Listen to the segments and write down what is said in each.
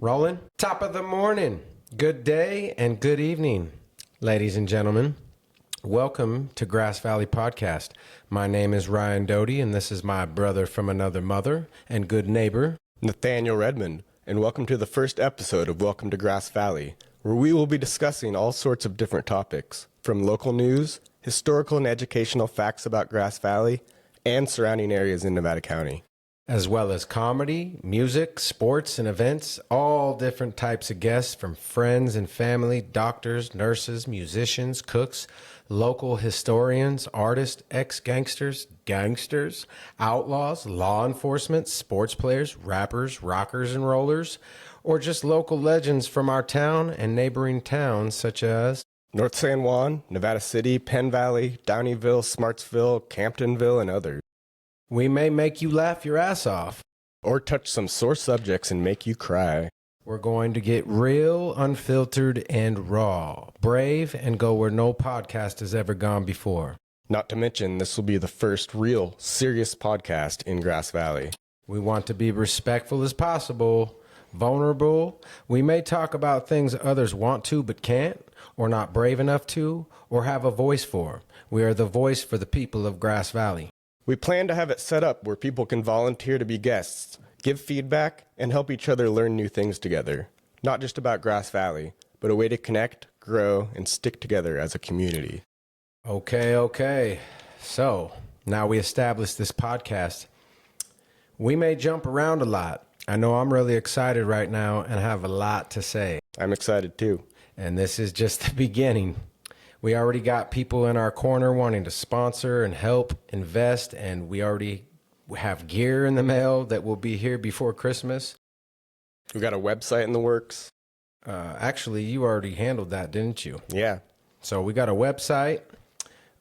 Rolling. Top of the morning. Good day and good evening, ladies and gentlemen. Welcome to Grass Valley Podcast. My name is Ryan Doty, and this is my brother from another mother and good neighbor, Nathaniel Redmond, and welcome to the first episode of Welcome to Grass Valley, where we will be discussing all sorts of different topics, from local news, historical and educational facts about Grass Valley, and surrounding areas in Nevada County. as well as comedy, music, sports, and events, all different types of guests from friends and family, doctors, nurses, musicians, cooks, local historians, artists, ex-gangsters, gangsters, outlaws, law enforcement, sports players, rappers, rockers and rollers, or just local legends from our town and neighboring towns such as North San Juan, Nevada City, Penn Valley, Downeyville, Smartsville, Camptonville, and others. We may make you laugh your ass off. Or touch some sore subjects and make you cry. We're going to get real, unfiltered, and raw. Brave and go where no podcast has ever gone before. Not to mention, this will be the first real, serious podcast in Grass Valley. We want to be respectful as possible, vulnerable. We may talk about things others want to but can't, or not brave enough to, or have a voice for. We are the voice for the people of Grass Valley. We plan to have it set up where people can volunteer to be guests, give feedback, and help each other learn new things together. Not just about Grass Valley, but a way to connect, grow, and stick together as a community. Okay. So, now we established this podcast. We may jump around a lot. I know I'm really excited right now and have a lot to say. I'm excited too. And this is just the beginning. We already got people in our corner wanting to sponsor and help invest, and we already have gear in the mail that will be here before Christmas. We got a website in the works. Actually, you already handled that, didn't you? Yeah. So we got a website,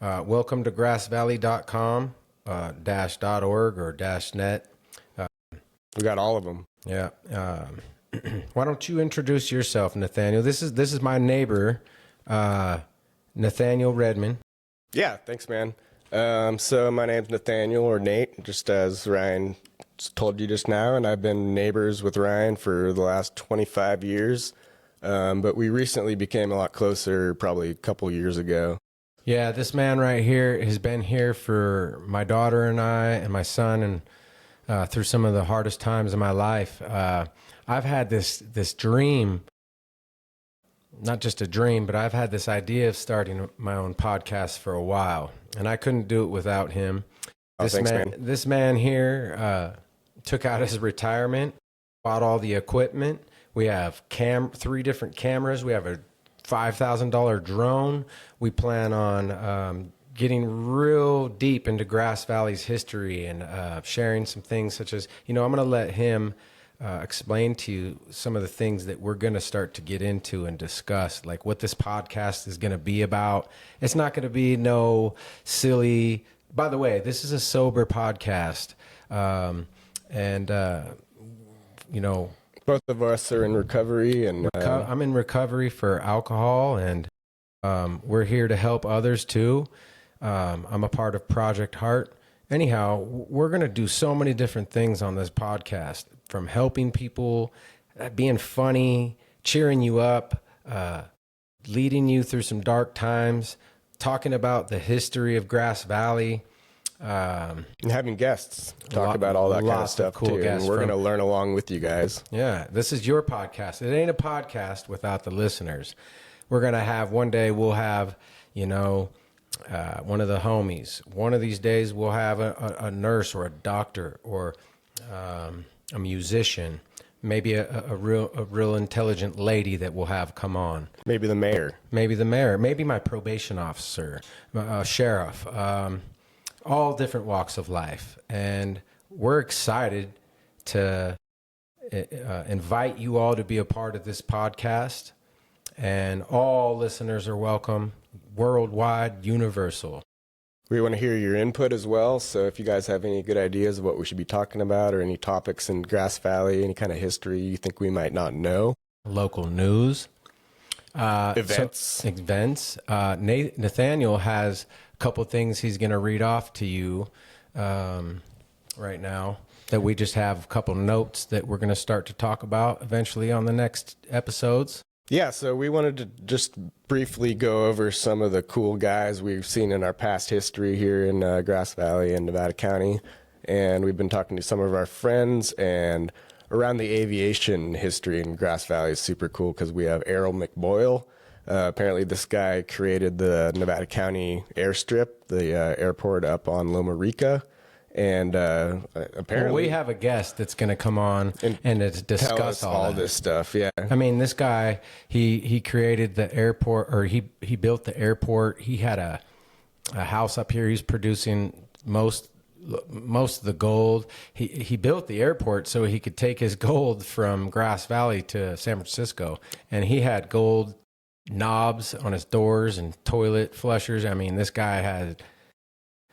welcome to grassvalley.com, -.org or -net. We got all of them. Yeah. Why don't you introduce yourself, Nathaniel? This is my neighbor, Nathaniel Redmond. Yeah, thanks, man. So my name's Nathaniel, or Nate, just as Ryan told you just now, and I've been neighbors with Ryan for the last 25 years. But we recently became a lot closer, probably a couple years ago. Yeah, this man right here has been here for my daughter and I and my son, and through some of the hardest times in my life. I've had this dream. Not just a dream, but I've had this idea of starting my own podcast for a while, and I couldn't do it without him. This man here took out his retirement, bought all the equipment. We have 3 different cameras. We have a $5,000 drone. We plan on getting real deep into Grass Valley's history and sharing some things such as, I'm going to let him explain to you some of the things that we're going to start to get into and discuss, like what this podcast is going to be about. It's not going to be no silly, by the way, this is a sober podcast. Both of us are in recovery, and I'm in recovery for alcohol, and we're here to help others too. I'm a part of Project Heart. Anyhow, we're going to do so many different things on this podcast, from helping people, being funny, cheering you up, leading you through some dark times, talking about the history of Grass Valley. And having guests talk about all that kind of stuff too. And we're going to learn along with you guys. Yeah, this is your podcast. It ain't a podcast without the listeners. We're going to have, one day we'll have, one of the homies. One of these days we'll have a nurse or a doctor or a musician, maybe a real intelligent lady that we'll have come on. Maybe the mayor, maybe my probation officer, sheriff, all different walks of life. And we're excited to invite you all to be a part of this podcast, and all listeners are welcome, worldwide, universal. We want to hear your input as well, so if you guys have any good ideas of what we should be talking about, or any topics in Grass Valley, any kind of history you think we might not know. Local news. Events. Nathaniel has a couple things he's going to read off to you right now. that we just have a couple notes that we're going to start to talk about eventually on the next episodes. Yeah, so we wanted to just briefly go over some of the cool guys we've seen in our past history here in Grass Valley and Nevada County. And we've been talking to some of our friends, and around the aviation history in Grass Valley is super cool because we have Errol McBoyle. Apparently this guy created the Nevada County airstrip, the airport up on Loma Rica. And apparently Well, we have a guest that's going to come on and to tell discuss us all that. this stuff. Yeah. I mean, this guy, he created the airport, or he built the airport. He had a house up here. He's producing most of the gold. He built the airport so he could take his gold from Grass Valley to San Francisco, and he had gold knobs on his doors and toilet flushers. I mean, this guy had.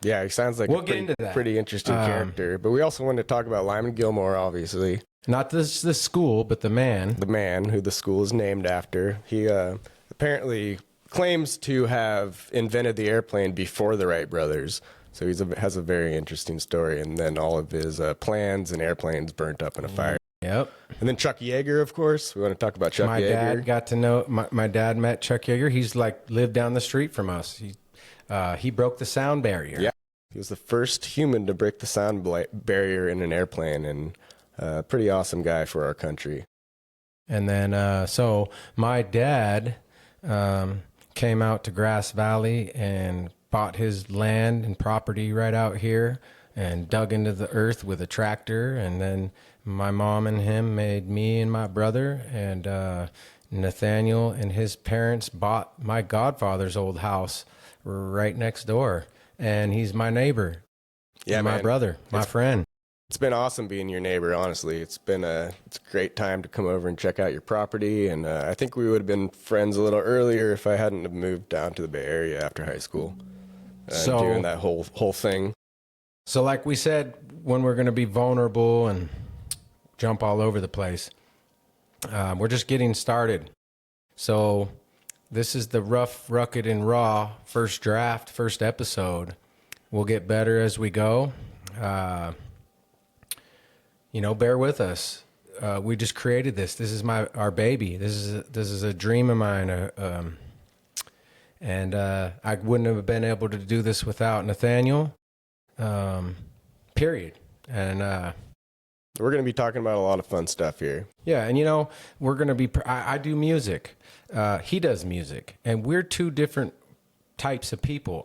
Yeah, he sounds like We'll a get into that. pretty interesting character. But we also wanted to talk about Lyman Gilmore, obviously. Not the school, but the man. The man who the school is named after. He apparently claims to have invented the airplane before the Wright brothers. So he has a very interesting story. And then all of his plans and airplanes burnt up in a fire. Yep. And then Chuck Yeager, of course. We want to talk about Chuck My Yeager. dad got to know. My dad met Chuck Yeager. He's like lived down the street from us. He broke the sound barrier. Yeah. He was the first human to break the sound barrier in an airplane, and a pretty awesome guy for our country. And then, so my dad came out to Grass Valley and bought his land and property right out here and dug into the earth with a tractor. And then my mom and him made me and my brother, and Nathaniel and his parents bought my godfather's old house right next door. And he's my neighbor. Yeah, my man. brother, my friend. It's been awesome being your neighbor, honestly. It's a great time to come over and check out your property, and I think we would have been friends a little earlier if I hadn't have moved down to the Bay Area after high school. Doing that whole thing. So like we said, when we're going to be vulnerable and jump all over the place, we're just getting started. So this is the rough, rugged, and raw first draft, first episode. We'll get better as we go. Bear with us. We just created this. This is our baby. This is a dream of mine. And I wouldn't have been able to do this without Nathaniel. Period. And we're going to be talking about a lot of fun stuff here. yeah, and we're going to be. I do music. He does music, and we're two different types of people.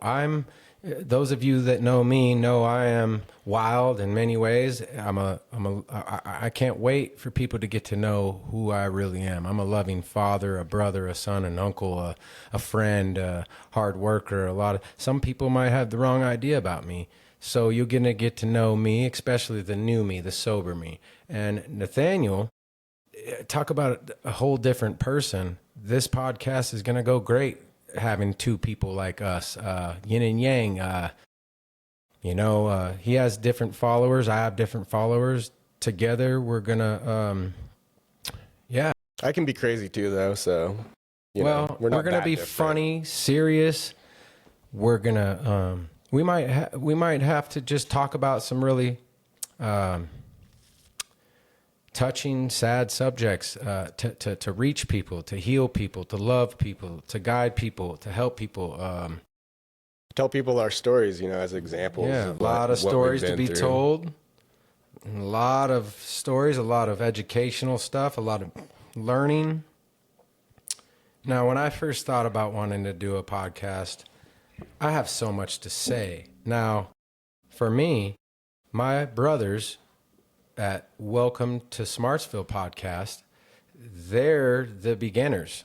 Those of you that know me know I am wild in many ways. I can't wait for people to get to know who I really am. I'm a loving father, a brother, a son, an uncle, a friend, a hard worker. Some people might have the wrong idea about me. So you're going to get to know me, especially the new me, the sober me. And Nathaniel, talk about a whole different person. This podcast is going to go great having two people like us, yin and yang. He has different followers. I have different followers. Together, we're going to, yeah. I can be crazy too, though, so, we're not going to be different. funny, serious. We're going to, we might have to just talk about some really touching, sad subjects to reach people, to heal people, to love people, to guide people, to help people. Tell people our stories, as examples. Yeah, of a lot of stories to be through. told. A lot of stories, a lot of educational stuff, a lot of learning. Now, when I first thought about wanting to do a podcast, I have so much to say. Now, for me, my brothers at Welcome to Smartsville podcast, they're the beginners.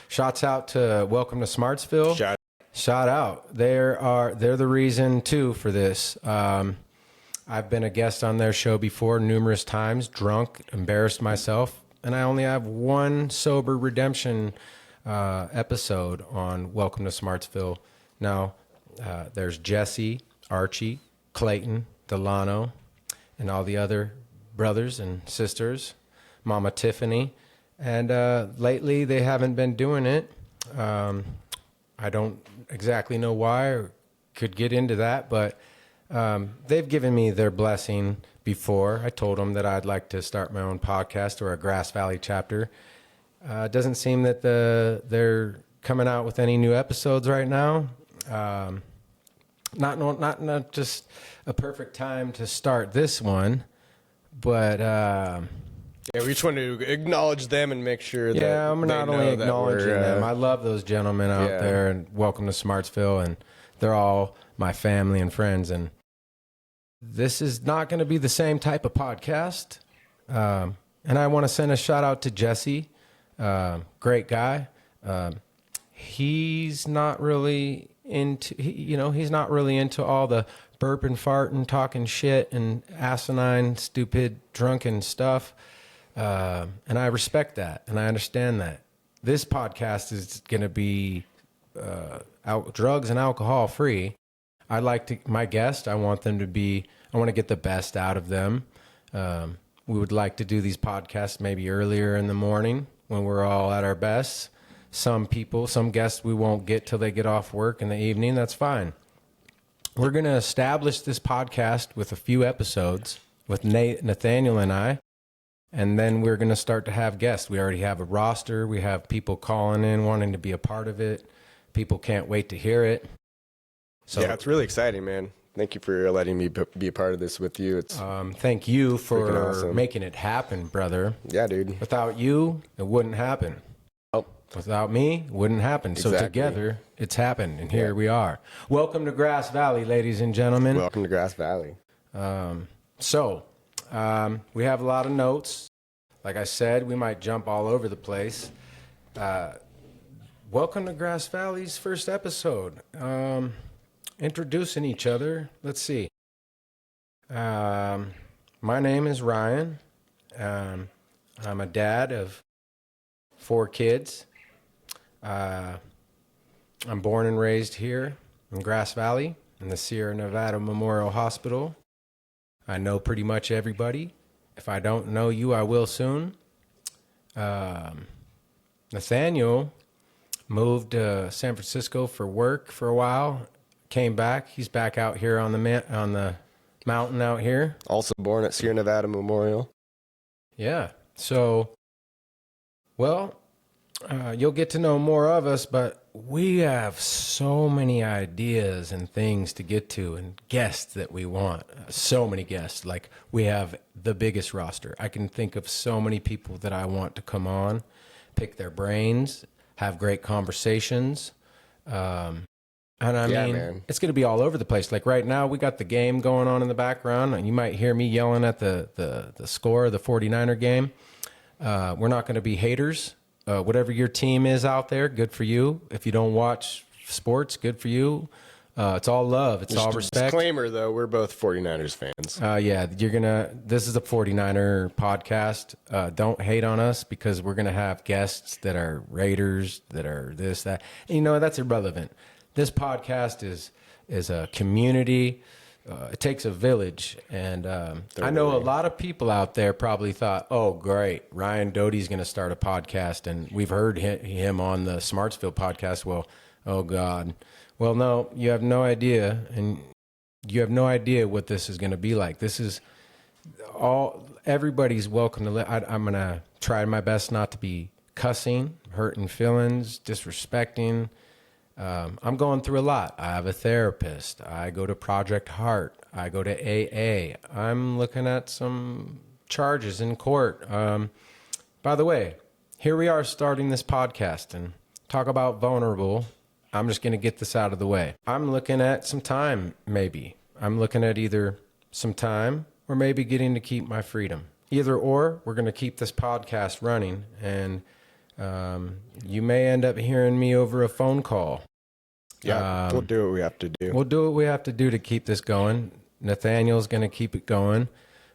Shouts out to Welcome to Smartsville. Shout out. They're the reason too for this. I've been a guest on their show before numerous times, drunk, embarrassed myself, and I only have one sober redemption episode on Welcome to Smartsville. Now, there's Jesse, Archie, Clayton, Delano, and all the other brothers and sisters, Mama Tiffany. And lately, they haven't been doing it. I don't exactly know why or could get into that, but They've given me their blessing before. I told them that I'd like to start my own podcast or a Grass Valley chapter. It doesn't seem that they're coming out with any new episodes right now. Not just a perfect time to start this one, but Yeah, we just want to acknowledge them and make sure that I'm not only acknowledging them. I love those gentlemen out there, and welcome to Smartsville, and they're all my family and friends. And this is not going to be the same type of podcast. And I want to send a shout out to Jesse, great guy. He's not really he's not really into all the burping, farting, talking shit, and asinine, stupid, drunken stuff. And I respect that, and I understand that. This podcast is going to be drugs and alcohol free. I want to get the best out of them. We would like to do these podcasts maybe earlier in the morning when we're all at our best. Some guests we won't get till they get off work in the evening. That's fine. We're going to establish this podcast with a few episodes with Nathaniel and I, and then we're going to start to have guests. We already have a roster. We have people calling in wanting to be a part of it. People can't wait to hear it. So yeah, it's really exciting, man. Thank you for letting me be a part of this with you. It's thank you for awesome. making it happen, brother. Yeah, dude. Without you, it wouldn't happen. Without me, it wouldn't happen. Exactly. So together, it's happened, and here we are. Welcome to Grass Valley, ladies and gentlemen. Welcome to Grass Valley. We have a lot of notes. Like I said, we might jump all over the place. Welcome to Grass Valley's first episode. Introducing each other. Let's see. My name is Ryan. I'm a dad of 4 kids. I'm born and raised here in Grass Valley in the Sierra Nevada Memorial Hospital. I know pretty much everybody. If I don't know you, I will soon. Nathaniel moved to San Francisco for work for a while. Came back. He's back out here on the mountain out here. Also born at Sierra Nevada Memorial. Yeah. So, you'll get to know more of us, but we have so many ideas and things to get to and guests that we want. So many guests. Like, we have the biggest roster. I can think of so many people that I want to come on, pick their brains, have great conversations. And I mean, man. It's going to be all over the place. Like right now, we got the game going on in the background, and you might hear me yelling at the score of the 49er game. We're not going to be haters. Whatever your team is out there, good for you. If you don't watch sports, good for you. It's all love. It's all respect. Disclaimer, though, we're both 49ers fans. This is a 49er podcast. Don't hate on us because we're going to have guests that are Raiders, that are this, that. And that's irrelevant. This podcast is a community. It takes a village, and I know a lot of people out there probably thought, "Oh, great, Ryan Doty's going to start a podcast," and we've heard him on the Smartsville podcast. Well, oh God, well, no, you have no idea, and you have no idea what this is going to be like. This is all. Everybody's welcome to. I'm going to try my best not to be cussing, hurting feelings, disrespecting. I'm going through a lot. I have a therapist. I go to Project Heart. I go to AA. I'm looking at some charges in court. By the way, here we are starting this podcast and talk about vulnerable. I'm just going to get this out of the way. I'm looking at some time, maybe. I'm looking at either some time or maybe getting to keep my freedom. Either or, we're going to keep this podcast running, and you may end up hearing me over a phone call. Yeah, we'll do what we have to do. We'll do what we have to do to keep this going. Nathaniel's going to keep it going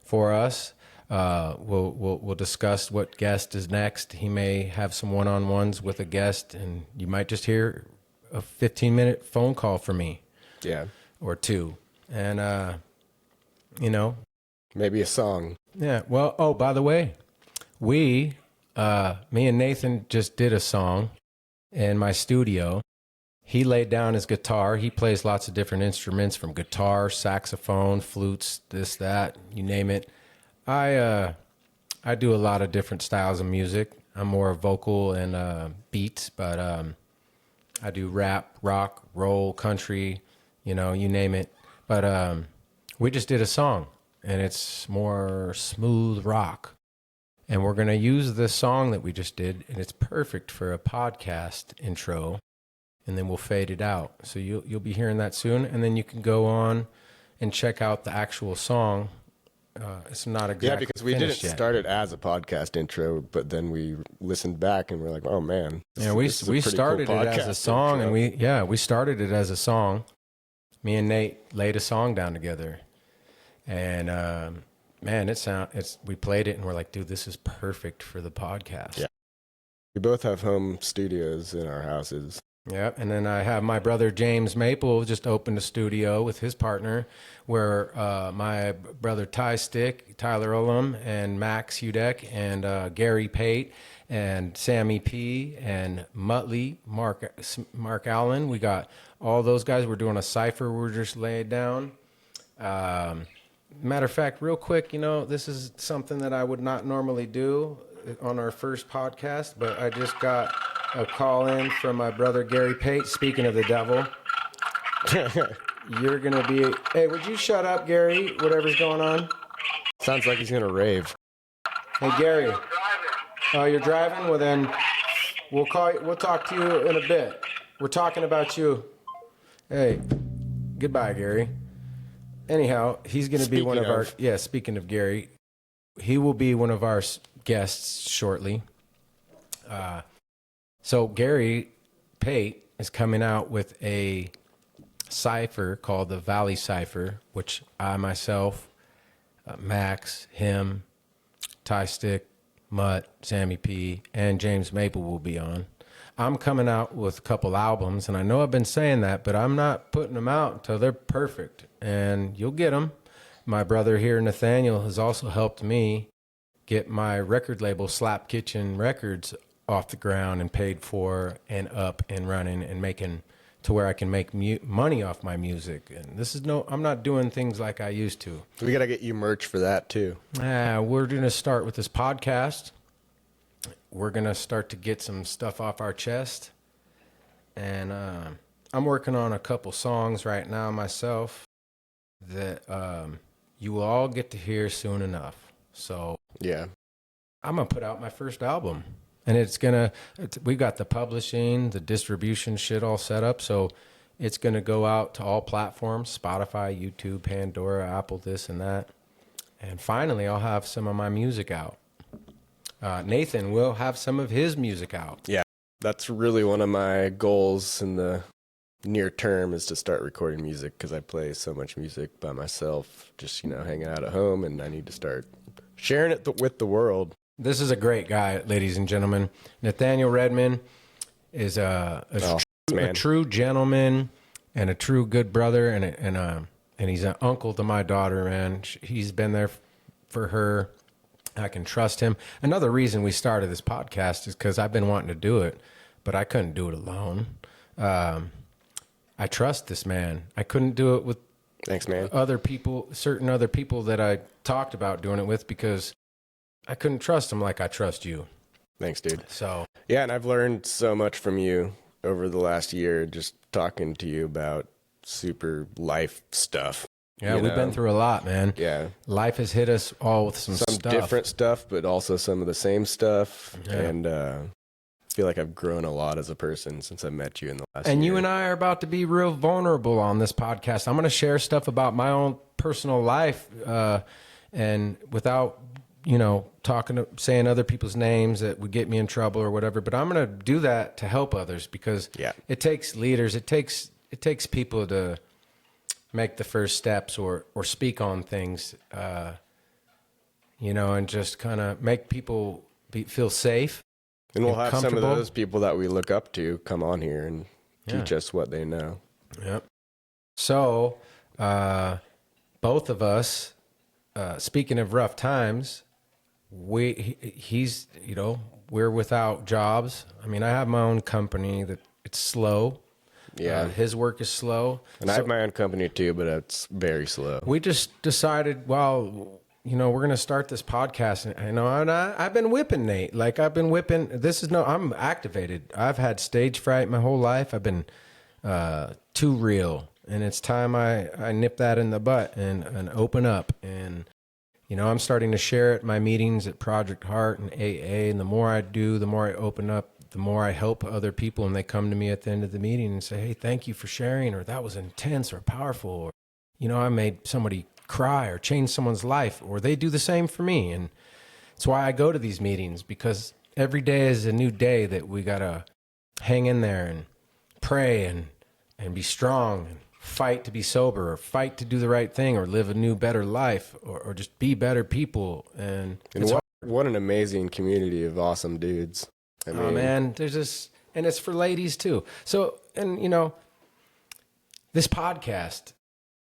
for us. We'll discuss what guest is next. He may have some one-on-ones with a guest, and you might just hear a 15-minute phone call from me. Yeah. Or 2. And, maybe a song. Yeah. Well, oh, by the way, me and Nathan just did a song in my studio. he laid down his guitar. He plays lots of different instruments, from guitar, saxophone, flutes, this, that, you name it. I do a lot of different styles of music. I'm more vocal and beats, but I do rap, rock, roll, country, you name it. But we just did a song, and it's more smooth rock. And we're going to use this song that we just did, and it's perfect for a podcast intro. And then we'll fade it out. So you'll be hearing that soon, and then you can go on and check out the actual song. It's not exactly because we didn't start it as a podcast intro, but then we listened back and we're like, oh man, we started it as a song, intro. And we started it as a song. Me and Nate laid a song down together, and man, we played it and we're like, dude, this is perfect for the podcast. Yeah, we both have home studios in our houses. Yep, and then I have my brother James Maple just opened a studio with his partner, where my brother Tyler Ullum, and Max Hudek, and Gary Pate, and Sammy P, and Muttley, Mark Allen. We got all those guys. We're doing a cipher. We're just laying down. Matter of fact, real quick, this is something that I would not normally do on our first podcast, but I just got a call in from my brother Gary Pate. Speaking of the devil, you're gonna be. Hey, would you shut up, Gary? Whatever's going on. Sounds like he's gonna rave. Hey, Gary. Oh, you're driving? Well, then we'll call you. We'll talk to you in a bit. We're talking about you. Hey, goodbye, Gary. Anyhow, he's gonna be one of our. Yeah. Speaking of Gary, he will be one of our guests shortly. So Gary Pate is coming out with a cipher called the Valley Cipher, which I myself, Max, him, Ty Stick, Mutt, Sammy P, and James Maple will be on. I'm coming out with a couple albums, and I know I've been saying that, but I'm not putting them out until they're perfect, and you'll get them. My brother here, Nathaniel, has also helped me get my record label, Slap Kitchen Records, off the ground and paid for and up and running and making to where I can make money off my music. And I'm not doing things like I used to. We got to get you merch for that too. We're going to start with this podcast. We're going to start to get some stuff off our chest. And I'm working on a couple songs right now myself that you will all get to hear soon enough. So yeah, I'm going to put out my first album. And we got the publishing, the distribution shit all set up. So it's going to go out to all platforms, Spotify, YouTube, Pandora, Apple, this and that. And finally, I'll have some of my music out. Nathan will have some of his music out. Yeah, that's really one of my goals in the near term, is to start recording music, because I play so much music by myself, just, hanging out at home, and I need to start sharing it with the world. This is a great guy, ladies and gentlemen. Nathaniel Redmond is a true gentleman and a true good brother, and he's an uncle to my daughter, man. He's been there for her. I can trust him. Another reason we started this podcast is because I've been wanting to do it, but I couldn't do it alone. I trust this man. I couldn't do it with Thanks, man. certain other people that I talked about doing it with, because I couldn't trust him like I trust you. Thanks, dude. So yeah, and I've learned so much from you over the last year, just talking to you about super life stuff. Yeah, we've been through a lot, man. Yeah. Life has hit us all with some stuff. Different stuff, but also some of the same stuff. Yeah. And I feel like I've grown a lot as a person since I met you in the last year. And you and I are about to be real vulnerable on this podcast. I'm going to share stuff about my own personal life, and without saying other people's names that would get me in trouble or whatever. But I'm going to do that to help others, because it takes leaders. It takes people to make the first steps or speak on things, and just kind of make people feel safe. And we'll have some of those people that we look up to come on here and teach us what they know. Yep. So, both of us, speaking of rough times, we're without jobs. I mean, I have my own company that it's slow. Yeah. His work is slow. And I have my own company too, but it's very slow. We just decided, well, we're going to start this podcast. And, I've been whipping Nate. Like I've been whipping. I'm activated. I've had stage fright my whole life. I've been too real. And it's time I nip that in the butt and open up. And, I'm starting to share at my meetings at Project Heart and AA. And the more I do, the more I open up, the more I help other people. And they come to me at the end of the meeting and say, hey, thank you for sharing, or that was intense or powerful. Or, I made somebody cry or change someone's life, or they do the same for me. And it's why I go to these meetings, because every day is a new day that we got to hang in there and pray and be strong and fight to be sober, or fight to do the right thing, or live a new, better life, or just be better people. And what an amazing community of awesome dudes. I mean, oh man, there's this, and it's for ladies too. So, and this podcast,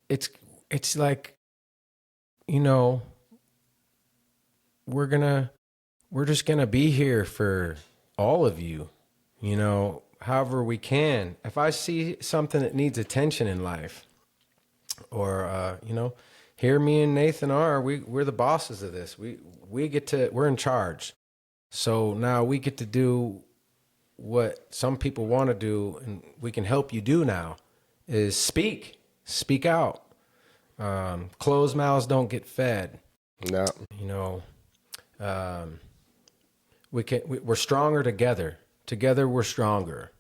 it's like, we're just gonna be here for all of you, however we can. If I see something that needs attention in life, or here me and Nathan we're the bosses of this. We're in charge. So now we get to do what some people want to do, and we can help you do now, is speak out. Closed mouths don't get fed. No. We're stronger together. Together we're stronger.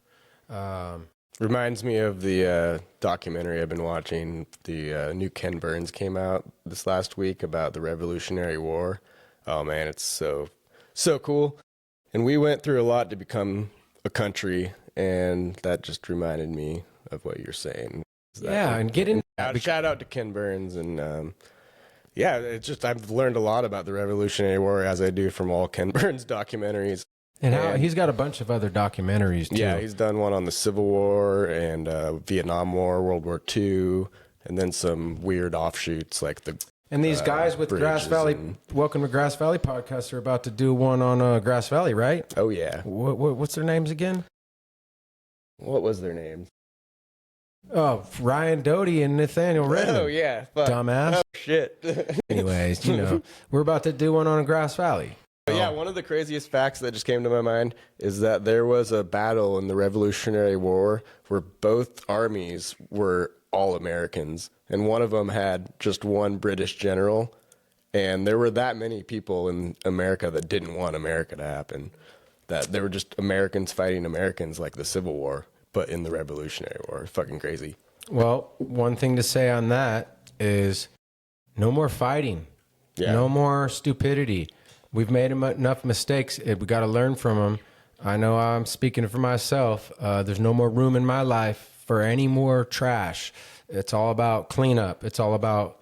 Reminds me of the documentary I've been watching. The new Ken Burns came out this last week about the Revolutionary War. Oh man, it's so cool. And we went through a lot to become a country, and that just reminded me of what you're saying. And get in. Shout out to Ken Burns, and it's just I've learned a lot about the Revolutionary War, as I do from all Ken Burns documentaries. And he's got a bunch of other documentaries too. Yeah, he's done one on the Civil War and Vietnam War, World War II, and then some weird offshoots like the. And these guys with Grass Valley, Welcome to Grass Valley podcast, are about to do one on Grass Valley, right? Oh yeah. What's their names again? What was their names? Oh, Ryan Doty and Nathaniel Redmond. Oh yeah, fuck. Dumbass. Oh shit. Anyways, we're about to do one on Grass Valley. Yeah, one of the craziest facts that just came to my mind is that there was a battle in the Revolutionary War where both armies were all Americans, and one of them had just one British general, and there were that many people in America that didn't want America to happen, that there were just Americans fighting Americans, like the Civil War, but in the Revolutionary War. Fucking crazy. Well, one thing to say on that is no more fighting. Yeah. No more stupidity. We've made enough mistakes. We got to learn from them. I know I'm speaking for myself. There's no more room in my life for any more trash. It's all about cleanup. It's all about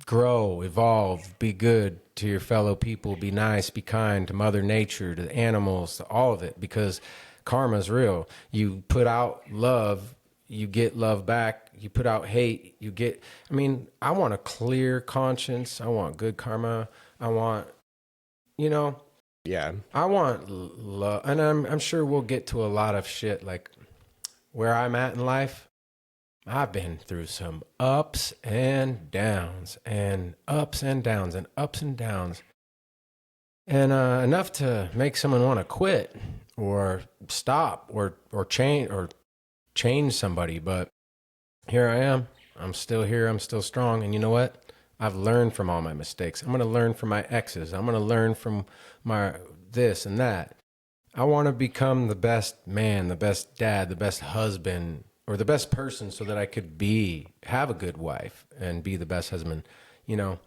grow, evolve, be good to your fellow people, be nice, be kind to Mother Nature, to the animals, to all of it, because karma's real. You put out love, you get love back. You put out hate, you get. I want a clear conscience. I want good karma. I want, Yeah. I want love. And I'm sure we'll get to a lot of shit, like where I'm at in life. I've been through some ups and downs and ups and downs and ups and downs. And enough to make someone want to quit or stop or change somebody. But here I am. I'm still here. I'm still strong. And you know what? I've learned from all my mistakes. I'm going to learn from my exes. I'm going to learn from my this and that. I want to become the best man, the best dad, the best husband, or the best person, so that I could have a good wife and be the best husband. You know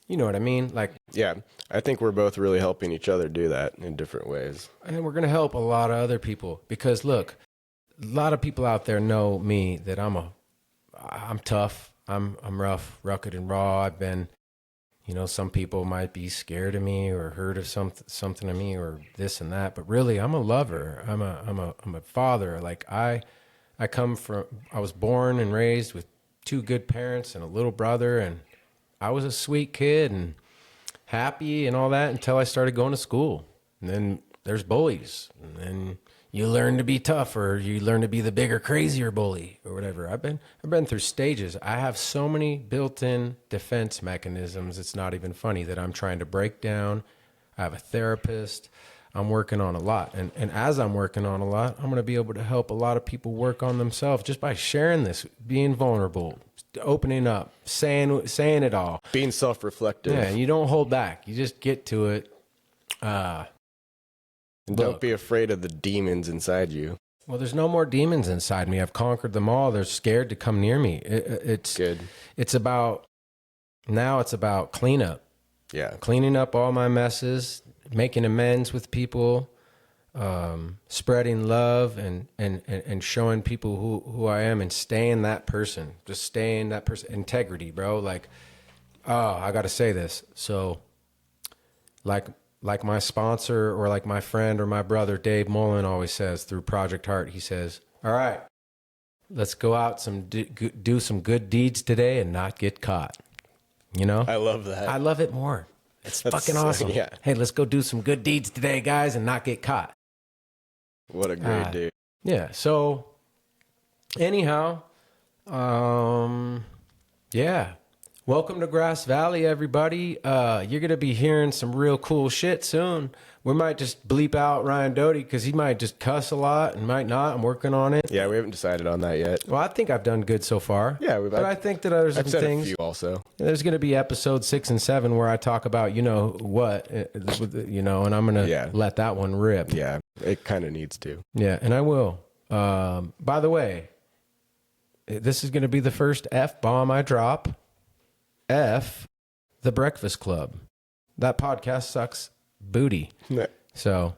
what I mean? Like, yeah, I think we're both really helping each other do that in different ways. And we're going to help a lot of other people, because look, a lot of people out there know me that I'm tough. I'm rough, rugged, and raw. I've been, some people might be scared of me or heard of something of me or this and that, but really I'm a lover. I'm a father. Like I was born and raised with two good parents and a little brother, and I was a sweet kid and happy and all that until I started going to school. And then there's bullies, and then you learn to be tough, or you learn to be the bigger, crazier bully, or whatever. I've been through stages. I have so many built-in defense mechanisms. It's not even funny that I'm trying to break down. I have a therapist. I'm working on a lot. And as I'm working on a lot, I'm going to be able to help a lot of people work on themselves just by sharing this, being vulnerable, opening up, saying it all. Being self-reflective. Yeah, and you don't hold back. You just get to it. And don't be afraid of the demons inside you. Well, there's no more demons inside me. I've conquered them all. They're scared to come near me. It's good. It's about cleanup. Yeah. Cleaning up all my messes, making amends with people, spreading love and showing people who I am and staying that person. Just staying that person. Integrity, bro. Like, I got to say this. So, like my sponsor or like my friend or my brother Dave Mullen always says through Project Heart, he says, all right, let's go out do some good deeds today and not get caught. You know? I love that. I love it more. That's fucking awesome. Yeah. Hey, let's go do some good deeds today, guys, and not get caught. What a great dude. Yeah. So anyhow, yeah. Welcome to Grass Valley, everybody. You're going to be hearing some real cool shit soon. We might just bleep out Ryan Doty because he might just cuss a lot and might not. I'm working on it. Yeah, we haven't decided on that yet. Well, I think I've done good so far. Yeah, but I think that there's some I've said things. a few also. There's going to be episode 6 and 7 where I talk about, you know what, and I'm going to let that one rip. Yeah, it kind of needs to. Yeah, and I will. By the way, this is going to be the first F-bomb I drop. F, The Breakfast Club. That podcast sucks booty. No. So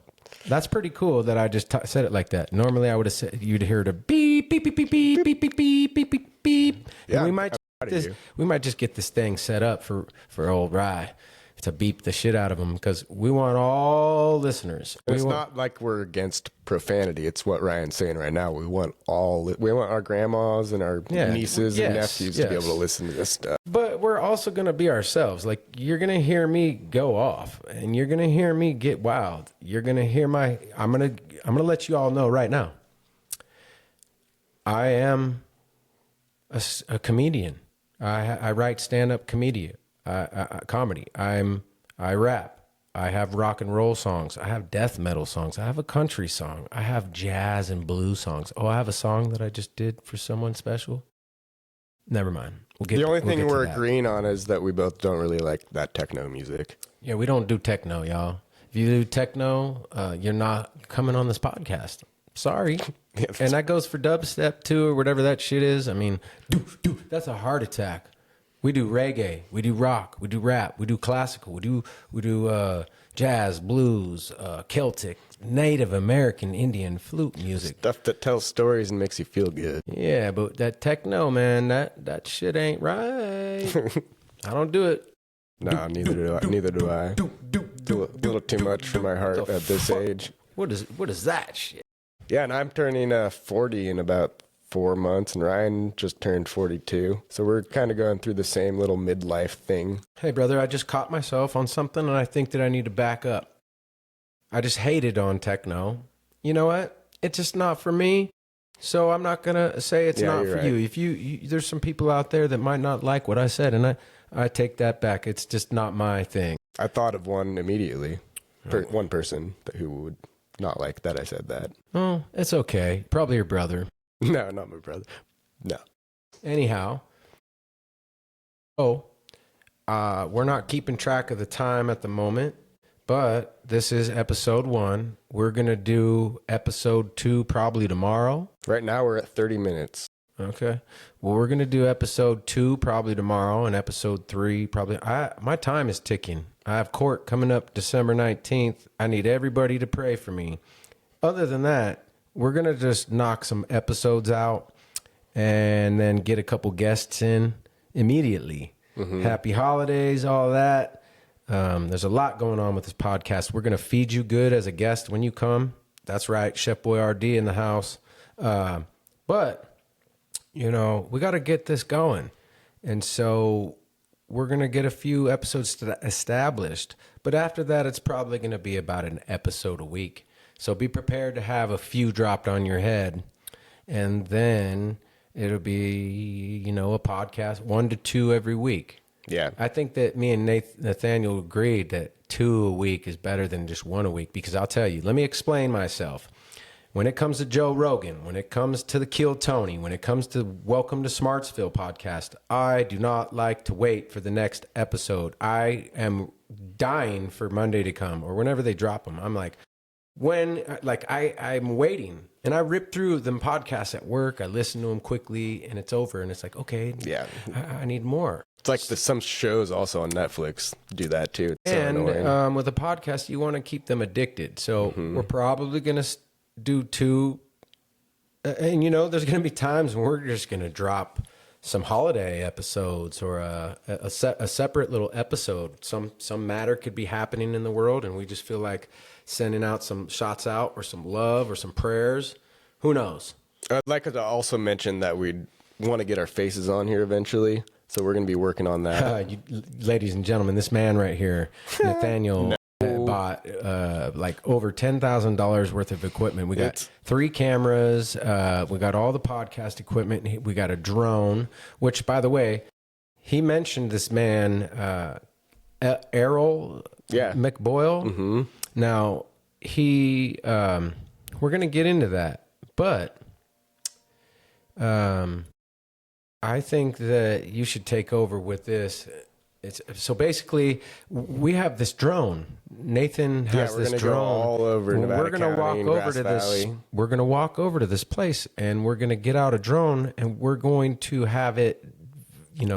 that's pretty cool that I just said it like that. Normally I would have said, you'd hear the beep, beep, beep, beep, beep, beep, beep, beep, beep, beep, beep. Yeah, And we might just get this thing set up for old Rye to beep the shit out of them because we want all listeners. It's not like we're against profanity. It's what Ryan's saying right now. We want our grandmas and our nieces and nephews to be able to listen to this stuff. But we're also going to be ourselves. Like, you're going to hear me go off and you're going to hear me get wild. You're going to hear I'm going to let you all know right now. I am a comedian. I write stand-up comedy. I rap. I have rock and roll songs. I have death metal songs. I have a country song. I have jazz and blues songs. Oh, I have a song that I just did for someone special. Never mind. The only thing we're agreeing on is that we both don't really like that techno music. Yeah, we don't do techno, y'all. If you do techno, you're not coming on this podcast. Sorry. And that goes for dubstep too, or whatever that shit is. I mean, that's a heart attack. We do reggae, we do rock, we do rap, we do classical, we do jazz, blues, Celtic, Native American, Indian flute music. Stuff that tells stories and makes you feel good. Yeah, but that techno, man, that shit ain't right. I don't do it. No, neither do I. Do a little too much for my heart at this age. What is that shit? Yeah, and I'm turning 40 in about 4 months, and Ryan just turned 42. So we're kind of going through the same little midlife thing. Hey, brother, I just caught myself on something, and I think that I need to back up. I just hated on techno. You know what? It's just not for me. So I'm not going to say it's not for you. If you there's some people out there that might not like what I said, and I take that back. It's just not my thing. I thought of one immediately. One person who would not like that I said that. Oh, it's okay. Probably your brother. No, not my brother. No. Anyhow. We're not keeping track of the time at the moment, but this is episode 1. We're going to do episode 2 probably tomorrow. Right now we're at 30 minutes. Okay. Well, we're going to do episode 2 probably tomorrow and episode 3 probably. My time is ticking. I have court coming up December 19th. I need everybody to pray for me. Other than that, we're going to just knock some episodes out and then get a couple guests in immediately. Mm-hmm. Happy holidays, all that. There's a lot going on with this podcast. We're going to feed you good as a guest when you come. That's right. Chef Boy RD in the house. But, we got to get this going. And so we're going to get a few episodes established. But after that, it's probably going to be about an episode a week. So be prepared to have a few dropped on your head. And then it'll be, a podcast, 1 to 2 every week. Yeah. I think that me and Nathaniel agreed that 2 a week is better than just 1 a week, because I'll tell you, let me explain myself. When it comes to Joe Rogan, when it comes to the Kill Tony, when it comes to Welcome to Smartsville podcast, I do not like to wait for the next episode. I am dying for Monday to come, or whenever they drop them. I'm like, I'm waiting, and I rip through them podcasts at work. I listen to them quickly, and it's over, and it's like, okay, Yeah. I need more. It's like some shows also on Netflix do that too. It's so And annoying. with a podcast, you want to keep them addicted. So we're probably going to do 2. And, there's going to be times when we're just going to drop some holiday episodes, or a separate little episode. Some matter could be happening in the world, and we just feel like sending out some shots out, or some love, or some prayers. Who knows? I'd like to also mention that we want to get our faces on here eventually. So we're going to be working on that. Ladies and gentlemen, this man right here, Nathaniel, bought like over $10,000 worth of equipment. We got 3 cameras. We got all the podcast equipment. We got a drone, which, by the way, he mentioned this man, Errol McBoyle. Mm-hmm. Now, we're going to get into that, but I think that you should take over with this. So basically, we have this drone. Nathan has this drone. Go all over Nevada We're going to walk over to this. We're going to walk over to this place, and we're going to get out a drone, and we're going to have it,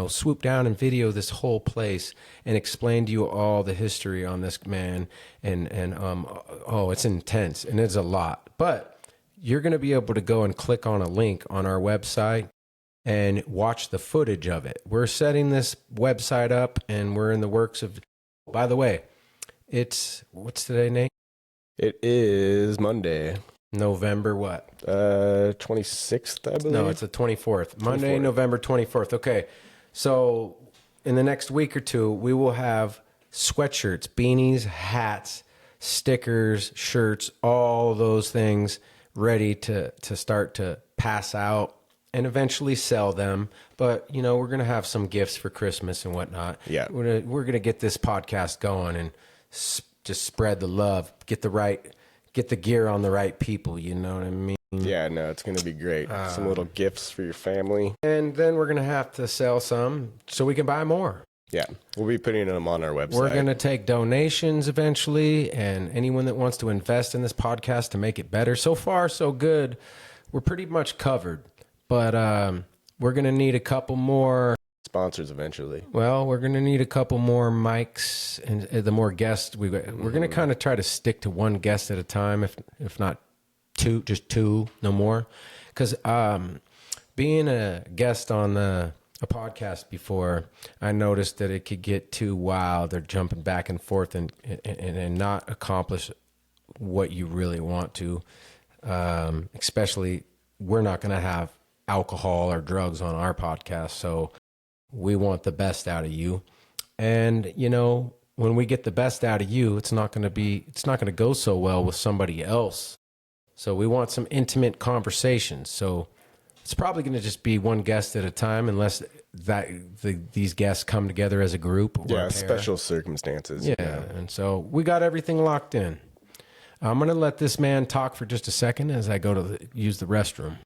swoop down and video this whole place and explain to you all the history on this man. And it's intense, and it's a lot. But you're going to be able to go and click on a link on our website and watch the footage of it. We're setting this website up, and we're in the works of, by the way, what's today, Nate? It is Monday. November what? 26th, I believe. No, it's the 24th. Monday, November 24th. Okay. So in the next week or 2, we will have sweatshirts, beanies, hats, stickers, shirts, all those things ready to start to pass out and eventually sell them. But, we're going to have some gifts for Christmas and whatnot. Yeah. We're going to get this podcast going and just spread the love, get the gear on the right people. You know what I mean? Yeah, no, it's going to be great. Some little gifts for your family. And then we're going to have to sell some so we can buy more. Yeah, we'll be putting them on our website. We're going to take donations eventually, and anyone that wants to invest in this podcast to make it better. So far, so good. We're pretty much covered. But we're going to need a couple more sponsors eventually. Well, we're going to need a couple more mics, and the more guests we're going to kind of try to stick to 1 guest at a time, if not 2, just 2, no more. Because being a guest on a podcast before, I noticed that it could get too wild. They're jumping back and forth and not accomplish what you really want to. Especially, we're not going to have alcohol or drugs on our podcast, so we want the best out of you. And when we get the best out of you, it's not going to go so well with somebody else. So we want some intimate conversations. So it's probably going to just be 1 guest at a time, unless these guests come together as a group. Or a pair. Special circumstances. Yeah, and so we got everything locked in. I'm going to let this man talk for just a second as I go to use the restroom.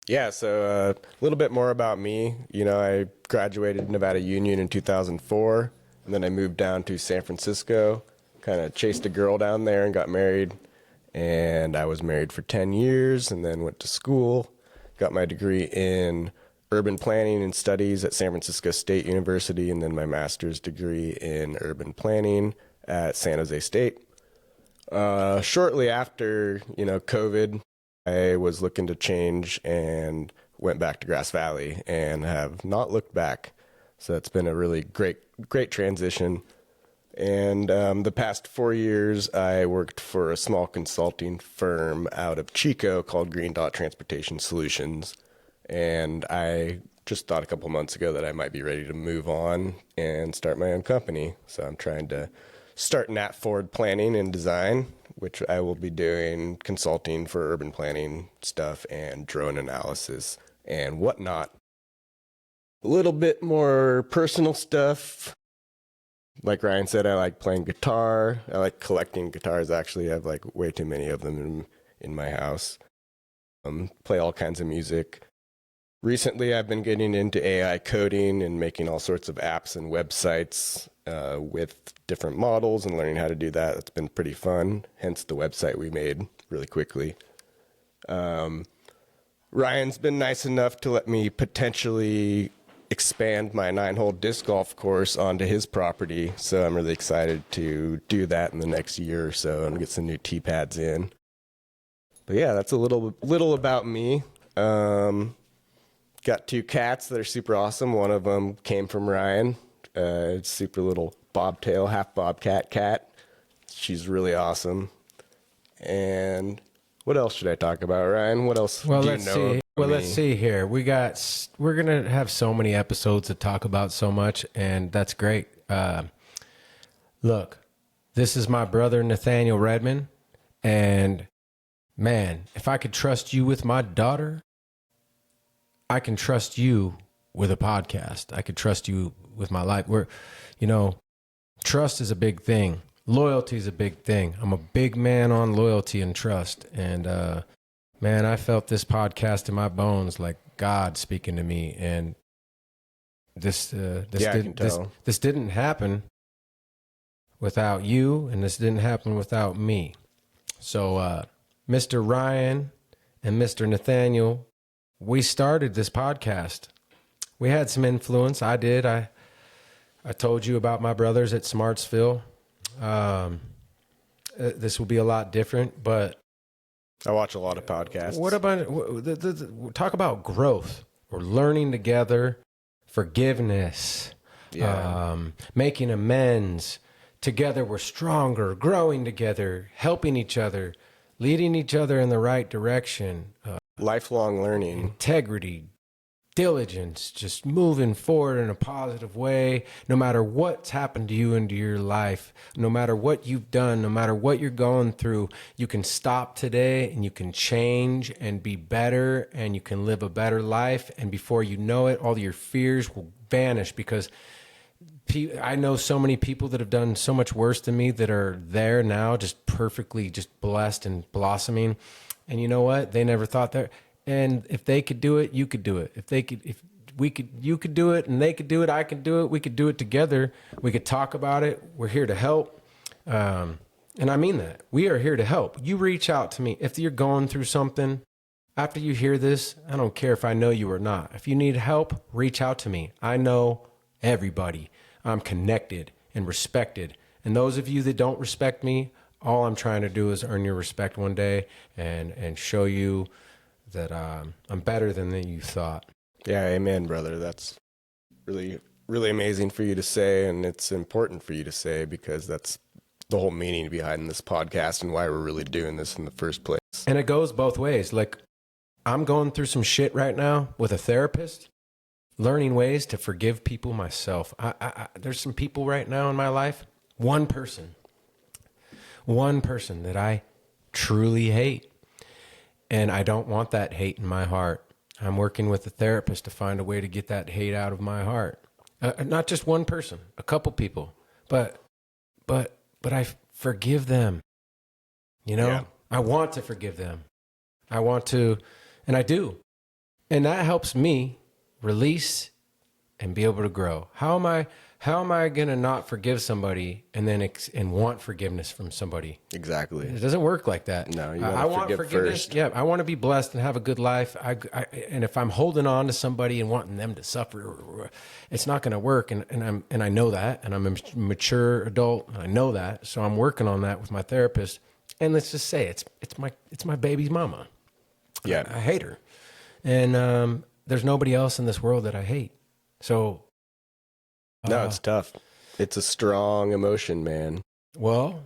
Yeah, so a little bit more about me. I graduated Nevada Union in 2004, and then I moved down to San Francisco, kind of chased a girl down there and got married. And I was married for 10 years and then went to school, got my degree in urban planning and studies at San Francisco State University, and then my master's degree in urban planning at San Jose State. Shortly after, COVID, I was looking to change and went back to Grass Valley and have not looked back. So it's been a really great transition. And the past 4 years, I worked for a small consulting firm out of Chico called Green Dot Transportation Solutions. And I just thought a couple months ago that I might be ready to move on and start my own company. So I'm trying to start Nat Ford Planning and Design, which I will be doing consulting for urban planning stuff and drone analysis and whatnot. A little bit more personal stuff. Like Ryan said, I like playing guitar. I like collecting guitars, actually. I have like way too many of them in my house. Play all kinds of music. Recently, I've been getting into AI coding and making all sorts of apps and websites with different models and learning how to do that. It's been pretty fun, hence the website we made really quickly. Ryan's been nice enough to let me potentially expand my 9-hole disc golf course onto his property, so I'm really excited to do that in the next year or so and get some new tee pads in. But yeah, that's a little about me. Got 2 cats that are super awesome. One of them came from Ryan. It's super little bobtail, half bobcat cat. She's really awesome. And what else should I talk about, Ryan? What else do you know? Let's see here. We're gonna have so many episodes to talk about so much, and that's great. Look, this is my brother Nathaniel Redmond, and man, if I could trust you with my daughter, I can trust you with a podcast. I could trust you with my life. Trust is a big thing. Loyalty is a big thing. I'm a big man on loyalty and trust. And, man, I felt this podcast in my bones, like God speaking to me. And this didn't happen without you, and this didn't happen without me. So, Mr. Ryan and Mr. Nathaniel, we started this podcast. We had some influence. I did. I told you about my brothers at Smartsville. This will be a lot different, but I watch a lot of podcasts. What about talk about growth or learning together, forgiveness, making amends. Together we're stronger, growing together, helping each other, leading each other in the right direction. Lifelong learning, integrity, diligence, just moving forward in a positive way, no matter what's happened to you into your life, no matter what you've done, no matter what you're going through, you can stop today and you can change and be better, and you can live a better life. And before you know it, all your fears will vanish, because I know so many people that have done so much worse than me that are there now, just perfectly, just blessed and blossoming. And you know what? They never thought that. And if they could do it, you could do it. You could do it, and they could do it, I could do it. We could do it together. We could talk about it. We're here to help. And I mean that. We are here to help. You reach out to me. If you're going through something, after you hear this, I don't care if I know you or not. If you need help, reach out to me. I know everybody. I'm connected and respected. And those of you that don't respect me, all I'm trying to do is earn your respect one day and show you that I'm better than you thought. Yeah, amen, brother. That's really, really amazing for you to say, and it's important for you to say, because that's the whole meaning behind this podcast and why we're really doing this in the first place. And it goes both ways. Like, I'm going through some shit right now with a therapist, learning ways to forgive people myself. There's some people right now in my life, one person that I truly hate. And I don't want that hate in my heart. I'm working with a therapist to find a way to get that hate out of my heart. Not just one person, a couple people, but I forgive them. Yeah. I want to forgive them. I want to, and I do. And that helps me release and be able to grow. How am I going to not forgive somebody and then and want forgiveness from somebody? Exactly. It doesn't work like that. No, you gotta want forgiveness first. Yeah, I want to be blessed and have a good life. And if I'm holding on to somebody and wanting them to suffer, it's not going to work. And I know that, and I'm a mature adult. And I know that, so I'm working on that with my therapist. And let's just say it's my baby's mama. Yeah, I hate her, and there's nobody else in this world that I hate. So. No, it's tough. It's a strong emotion, man. Well,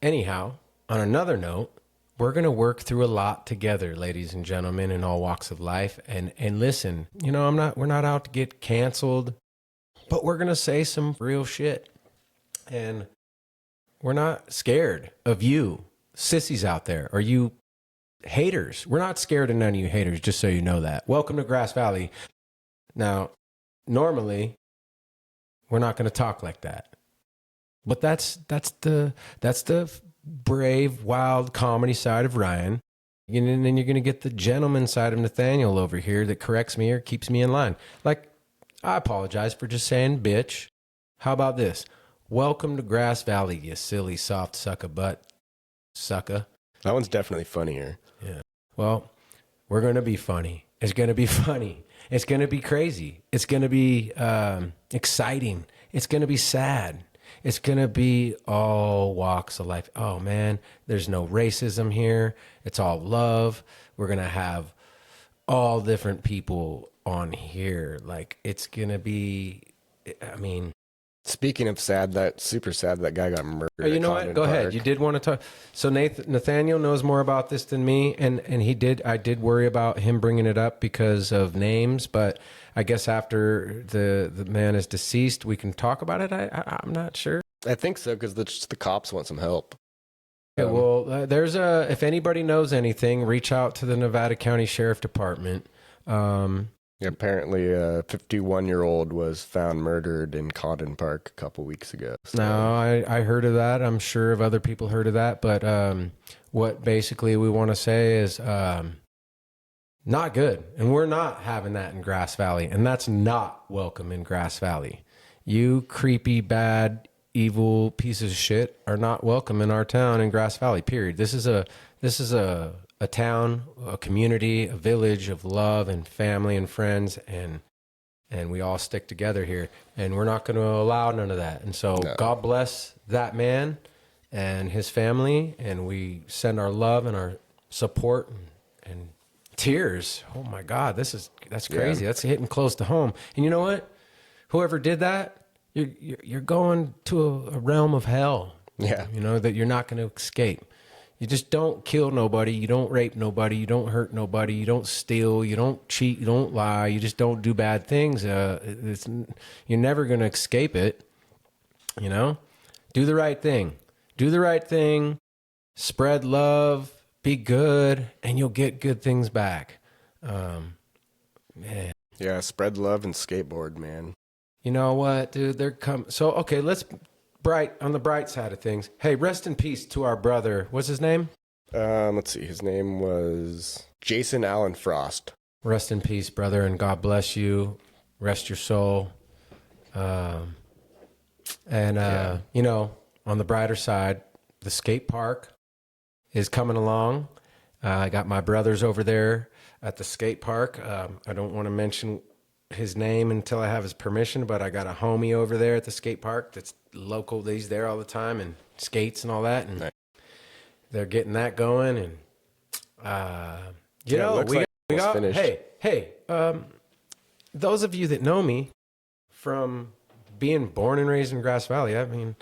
anyhow, on another note, we're going to work through a lot together, ladies and gentlemen, in all walks of life. And listen, we're not out to get canceled, but we're going to say some real shit. And We're not scared of you sissies out there, or you haters. We're not scared of none of you haters, just so you know that. Welcome to Grass Valley. Now, normally, we're not going to talk like that. But that's the brave, wild comedy side of Ryan. And then you're going to get the gentleman side of Nathaniel over here that corrects me or keeps me in line. Like, I apologize for just saying bitch. How about this? Welcome to Grass Valley, you silly, soft sucker butt sucker. That one's definitely funnier. Yeah. Well, we're going to be funny. It's going to be funny. It's going to be crazy. It's going to be exciting. It's going to be sad. It's going to be all walks of life. Oh, man, there's no racism here. It's all love. We're going to have all different people on here. Like, it's going to be, I mean. Speaking of sad, super sad that guy got murdered. Oh, you know what? Go ahead. You did want to talk. So Nathaniel knows more about this than me, and I did worry about him bringing it up because of names, but I guess after the man is deceased, we can talk about it. I'm not sure. I think so, because the cops want some help. Okay, well, if anybody knows anything, reach out to the Nevada County Sheriff Department. Apparently, a 51-year-old was found murdered in Condon Park a couple weeks ago. So. No, I heard of that. I'm sure of other people heard of that. But what basically we want to say is not good. And we're not having that in Grass Valley. And that's not welcome in Grass Valley. You creepy, bad, evil pieces of shit are not welcome in our town in Grass Valley, period. This is a town, a community, a village of love and family and friends, and we all stick together here, and we're not going to allow none of that. And so God bless that man and his family, and we send our love and our support and tears. Oh my God, that's crazy. Yeah. That's hitting close to home. And you know what? Whoever did that, you're going to a realm of hell. Yeah. You know, that you're not going to escape. You just don't kill nobody. You don't rape nobody. You don't hurt nobody. You don't steal. You don't cheat. You don't lie. You just don't do bad things. You're never going to escape it. You know, do the right thing. Do the right thing. Spread love. Be good, and you'll get good things back. Man. Yeah, spread love and skateboard, man. You know what, dude? So okay, let's. On the bright side of things. Hey, rest in peace to our brother. What's his name? Let's see. His name was Jason Allen Frost. Rest in peace, brother, and God bless you. Rest your soul. You know, on the brighter side, the skate park is coming along. I got my brothers over there at the skate park. I don't want to mention his name until I have his permission, but I got a homie over there at the skate park that's local. He's there all the time and skates and all that, and they're getting that going. And we got finished. Hey, those of you that know me from being born and raised in Grass Valley, I mean,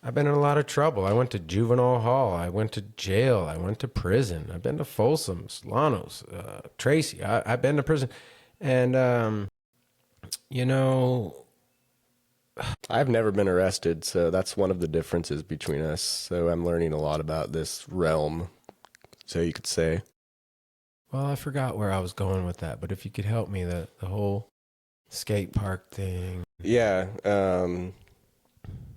I've been in a lot of trouble. I went to juvenile hall. I went to jail. I went to prison. I've been to Folsom, Solano's, Tracy. I've been to prison, and you know, I've never been arrested, so that's one of the differences between us. So I'm learning a lot about this realm, so you could say. Well, I forgot where I was going with that, but if you could help me, the whole skate park thing. Yeah.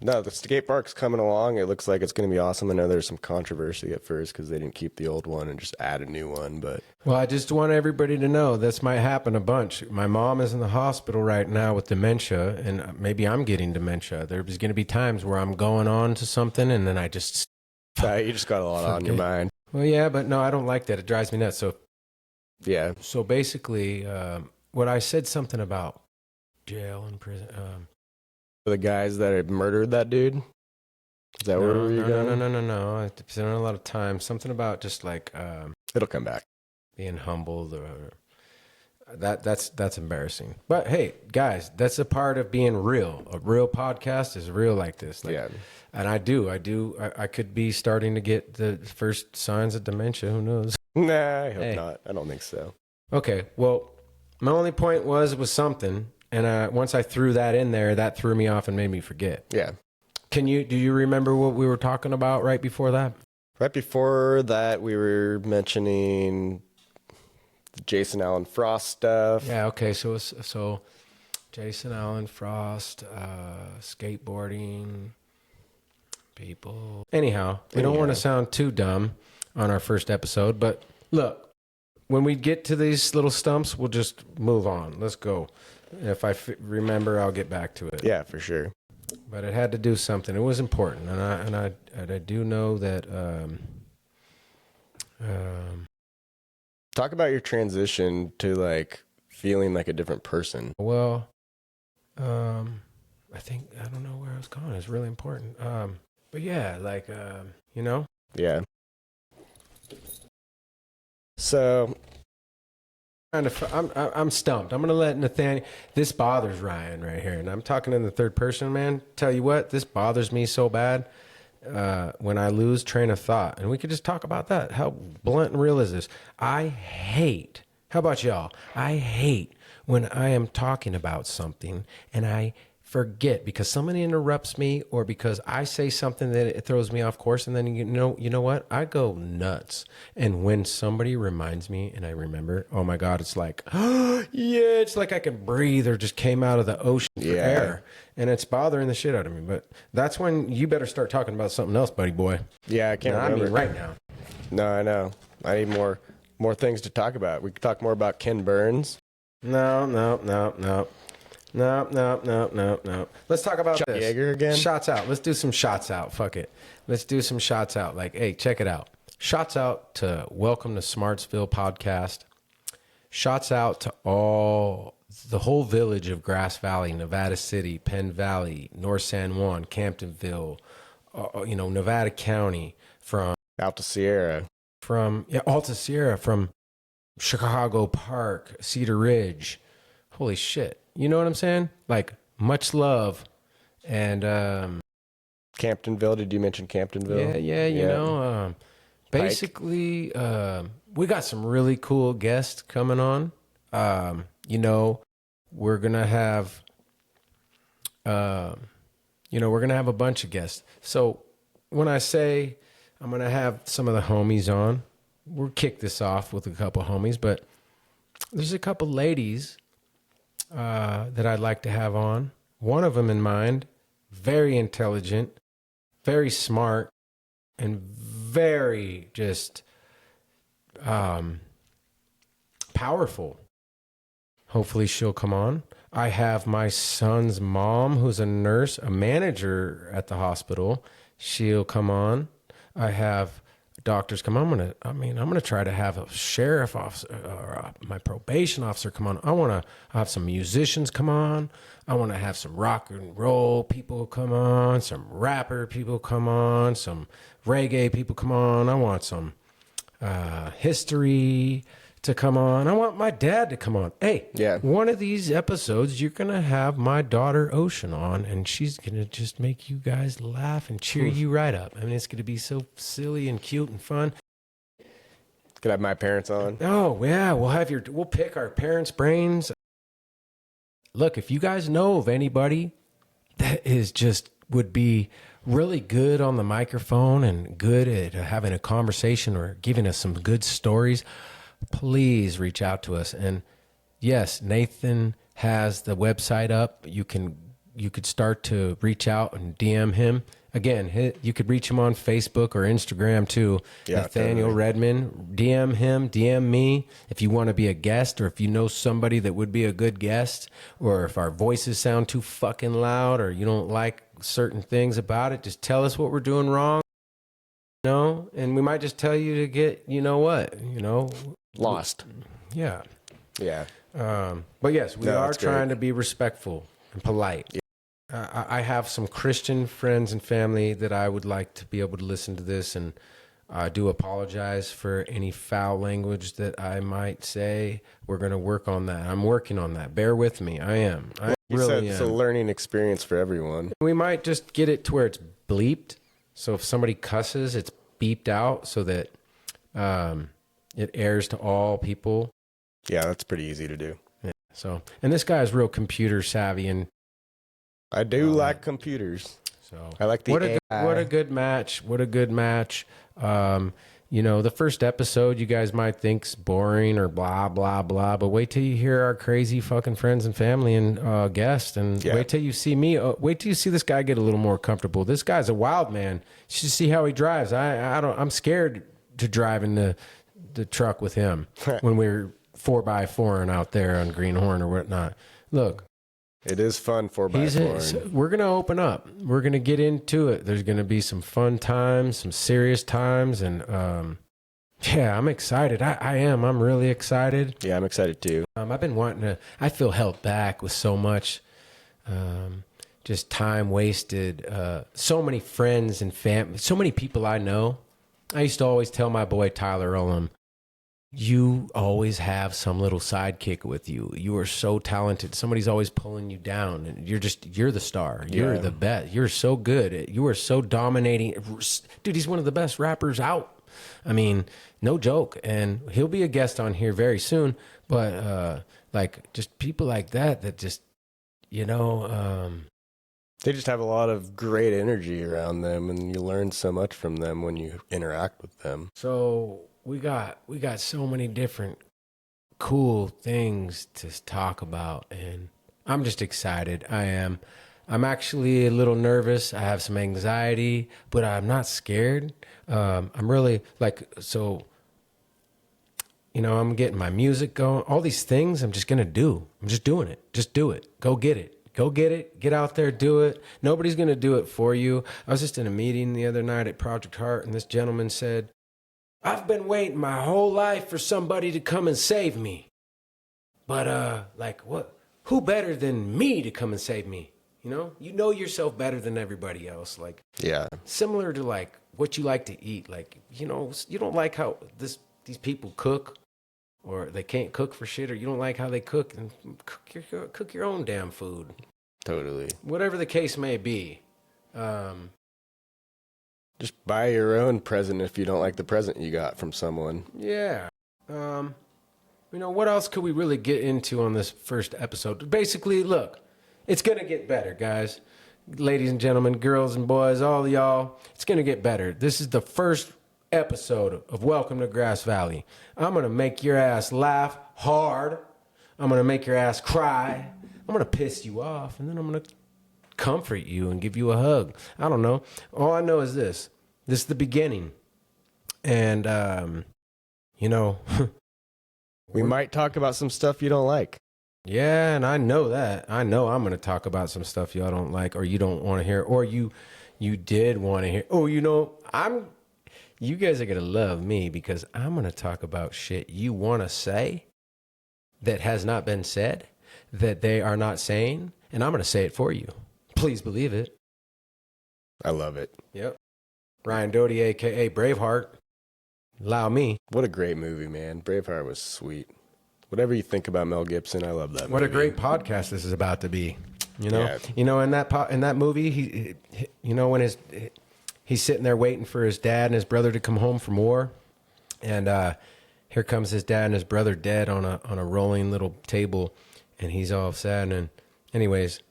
No, the skate park's coming along. It looks like it's going to be awesome. I know there's some controversy at first because they didn't keep the old one and just add a new one. But well, I just want everybody to know this might happen a bunch. My mom is in the hospital right now with dementia, and maybe I'm getting dementia. There's going to be times where I'm going on to something, and then I just... you just got a lot on your mind. Well, yeah, but no, I don't like that. It drives me nuts. So, yeah. So basically, what I said something about jail and prison... the guys that had murdered that dude? Is that where we're going? No. I spent a lot of time. Something about just like... it'll come back. Being humbled or... That's embarrassing. But hey, guys, that's a part of being real. A real podcast is real like this. Like, yeah. And I could be starting to get the first signs of dementia. Who knows? Nah, I hope not. I don't think so. Okay, well, my only point was something. And once I threw that in there, that threw me off and made me forget. Yeah. Do you remember what we were talking about right before that? Right before that, we were mentioning the Jason Allen Frost stuff. Yeah, okay. So Jason Allen Frost, skateboarding, people. Anyhow, we don't want to sound too dumb on our first episode, but look, when we get to these little stumps, we'll just move on. Let's go. If I remember, I'll get back to it. Yeah, for sure. But it had to do something. It was important, and I do know that. Talk about your transition to like feeling like a different person. Well, I think I don't know where I was going. It's really important. But yeah, like you know. Yeah. So, I'm stumped. I'm gonna let Nathaniel. This bothers Ryan right here, and I'm talking in the third person, man. Tell you what, this bothers me so bad when I lose train of thought, and we could just talk about that. How blunt and real is this? I hate. How about y'all? I hate when I am talking about something and I forget because somebody interrupts me or because I say something that it throws me off course, and then you know what? I go nuts. And when somebody reminds me and I remember, oh my God, it's like, oh, yeah, it's like I can breathe or just came out of the ocean for air. And it's bothering the shit out of me. But that's when you better start talking about something else, buddy boy. Yeah, I can't remember. I mean right now. No, I know. I need more things to talk about. We could talk more about Ken Burns. No. Let's talk about Chuck this. Yeager again? Shots out. Let's do some shots out. Fuck it. Let's do some shots out. Like, hey, check it out. Shots out to Welcome to Smartsville podcast. Shots out to the whole village of Grass Valley, Nevada City, Penn Valley, North San Juan, Camptonville, Nevada County, from Alta Sierra, from Chicago Park, Cedar Ridge. Holy shit. You know what I'm saying? Like, much love. And Camptonville. Did you mention Camptonville? Yeah. Basically, we got some really cool guests coming on. We're gonna have a bunch of guests. So when I say I'm gonna have some of the homies on, we'll kick this off with a couple homies, but there's a couple ladies that I'd like to have on. One of them in mind, very intelligent, very smart, and very just powerful. Hopefully she'll come on. I have my son's mom, who's a nurse, a manager at the hospital. She'll come on. I have doctors come on. I'm gonna try to have a sheriff officer or my probation officer come on. I want to have some musicians come on. I want to have some rock and roll people come on, some rapper people come on, some reggae people come on. I want some history to come on. I want my dad to come on. Hey, one of these episodes, you're going to have my daughter Ocean on, and she's going to just make you guys laugh and cheer you right up. I mean, it's going to be so silly and cute and fun. Could have my parents on. Oh, yeah. We'll pick our parents' brains. Look, if you guys know of anybody that would be really good on the microphone and good at having a conversation or giving us some good stories, please reach out to us. And yes, Nathan has the website up. You could start to reach out and DM him. Again, you could reach him on Facebook or Instagram too. Yeah, Nathaniel totally. Redmond. DM him, DM me if you want to be a guest, or if you know somebody that would be a good guest, or if our voices sound too fucking loud or you don't like certain things about it, just tell us what we're doing wrong. And we might just tell you to get, lost. Yeah. Yeah. But yes, we are trying to be respectful and polite. Yeah. I have some Christian friends and family that I would like to be able to listen to this, and I do apologize for any foul language that I might say. We're going to work on that. I'm working on that. Bear with me. I really said it's a learning experience for everyone. We might just get it to where it's bleeped. So if somebody cusses, it's beeped out so that it airs to all people. Yeah, that's pretty easy to do. Yeah. So, and this guy is real computer savvy, and I do like computers. So I like the what AI. what a good match. What a good match. You know, the first episode you guys might think's boring or blah blah blah, but wait till you hear our crazy fucking friends and family and guests, and Yeah. wait till you see me. Wait till you see this guy get a little more comfortable. This guy's a wild man. You should see how he drives. I'm scared to drive in the truck with him when we're 4x4 and out there on Greenhorn or whatnot. Look. It is fun 4x4. We're going to open up. We're going to get into it. There's going to be some fun times, some serious times. And yeah, I'm excited. I am. I'm really excited. Yeah, I'm excited too. I've been wanting to, I feel held back with so much, just time wasted. So many friends and family, so many people I know. I used to always tell my boy Tyler Ullum, you always have some little sidekick with you. You are so talented. Somebody's always pulling you down, and you're the star. You're the best. You're so good. You are so dominating. Dude, he's one of the best rappers out. I mean, no joke. And he'll be a guest on here very soon. But like just people like that just, you know, they just have a lot of great energy around them, and you learn so much from them when you interact with them. So we got so many different cool things to talk about, and I'm just excited. I am. I'm actually a little nervous. I have some anxiety, but I'm not scared. I'm really so, you know, I'm getting my music going. All these things I'm just going to do. I'm just doing it. Just do it. Go get it. Go get it. Get out there, do it. Nobody's going to do it for you. I was just in a meeting the other night at Project Heart, and this gentleman said, I've been waiting my whole life for somebody to come and save me. But, like, what? Who better than me to come and save me? You know yourself better than everybody else. Like, yeah, similar to, like, what you like to eat. Like, you know, you don't like how these people cook, or they can't cook for shit, or you don't like how they cook, and cook your own damn food. totally. Whatever the case may be. Just buy your own present if you don't like the present you got from someone. Yeah. You know, what else could we really get into on this first episode? Basically, look, it's going to get better, guys. Ladies and gentlemen, girls and boys, all of y'all, it's going to get better. This is the first episode of Welcome to Grass Valley. I'm going to make your ass laugh hard. I'm going to make your ass cry. I'm going to piss you off, and then I'm going to comfort you and give you a hug. I don't know. All I know is this. This is the beginning. And, you know... we might talk about some stuff you don't like. Yeah, and I know that. I know I'm going to talk about some stuff y'all don't like, or you don't want to hear, or you did want to hear. Oh, you know, you guys are going to love me because I'm going to talk about shit you want to say that has not been said, that they are not saying, and I'm going to say it for you. Please believe it. I love it. Yep. Ryan Doty, a.k.a. Braveheart. Allow me. What a great movie, man. Braveheart was sweet. Whatever you think about Mel Gibson, I love that movie. What a great podcast this is about to be. You know, Yeah. You know, in that movie, he you know, when he's sitting there waiting for his dad and his brother to come home from war, and here comes his dad and his brother dead on a rolling little table, and he's all sad. And anyways,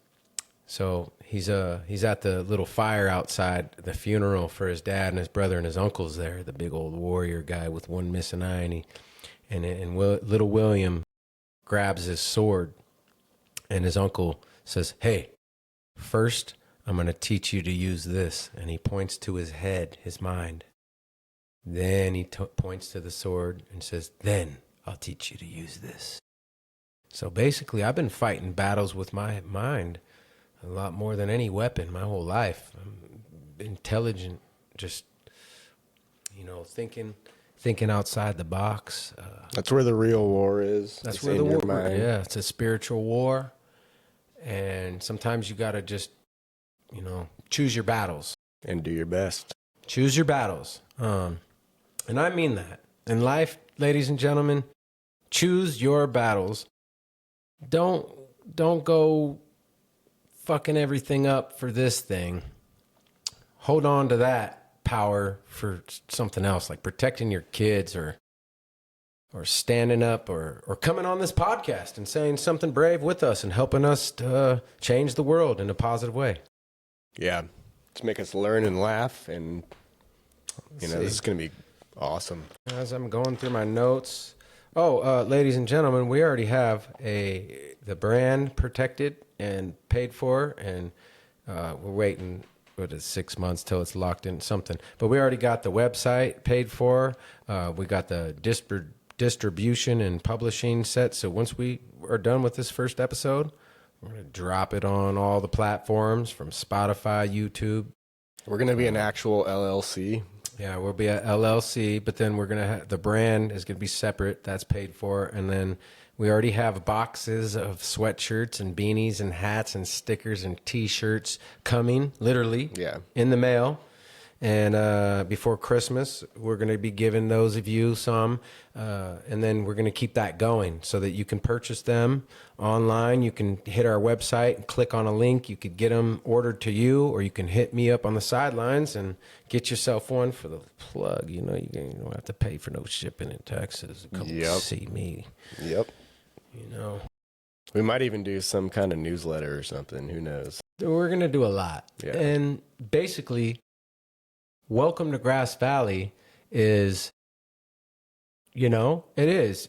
so he's at the little fire outside the funeral for his dad, and his brother and his uncle's there, the big old warrior guy with one missing eye, and little William grabs his sword, and his uncle says, "Hey, first I'm going to teach you to use this," and he points to his head, his mind. Then he points to the sword and says, "Then I'll teach you to use this." So basically, I've been fighting battles with my mind a lot more than any weapon my whole life. I'm intelligent, just, you know, thinking outside the box. That's where the real war is. That's It's where in the your war. mind. Yeah, it's a spiritual war, and sometimes you gotta just, you know, choose your battles. And do your best. Choose your battles, and I mean that in life, ladies and gentlemen. Choose your battles. Don't go fucking everything up for this thing. Hold on to that power for something else, like protecting your kids, or standing up, or coming on this podcast and saying something brave with us and helping us to change the world in a positive way. Yeah. to make us learn and laugh, and this is going to be awesome. As I'm going through my notes, ladies and gentlemen, we already have the brand protected and paid for, and we're waiting. What is 6 months till it's locked in something? But we already got the website paid for. We got the distribution and publishing set. So once we are done with this first episode, we're going to drop it on all the platforms from Spotify, YouTube. We're going to be an actual LLC. Yeah, we'll be a LLC, but then we're going to have the brand is going to be separate. That's paid for. And then we already have boxes of sweatshirts and beanies and hats and stickers and T-shirts coming, literally, in the mail. And before Christmas, we're going to be giving those of you some. And then we're going to keep that going so that you can purchase them online. You can hit our website and click on a link. You could get them ordered to you, or you can hit me up on the sidelines and get yourself one for the plug. You don't have to pay for no shipping in Texas. Come see me. Yep. We might even do some kind of newsletter or something. Who knows? We're going to do a lot. Yeah. And basically, welcome to Grass Valley is, it is.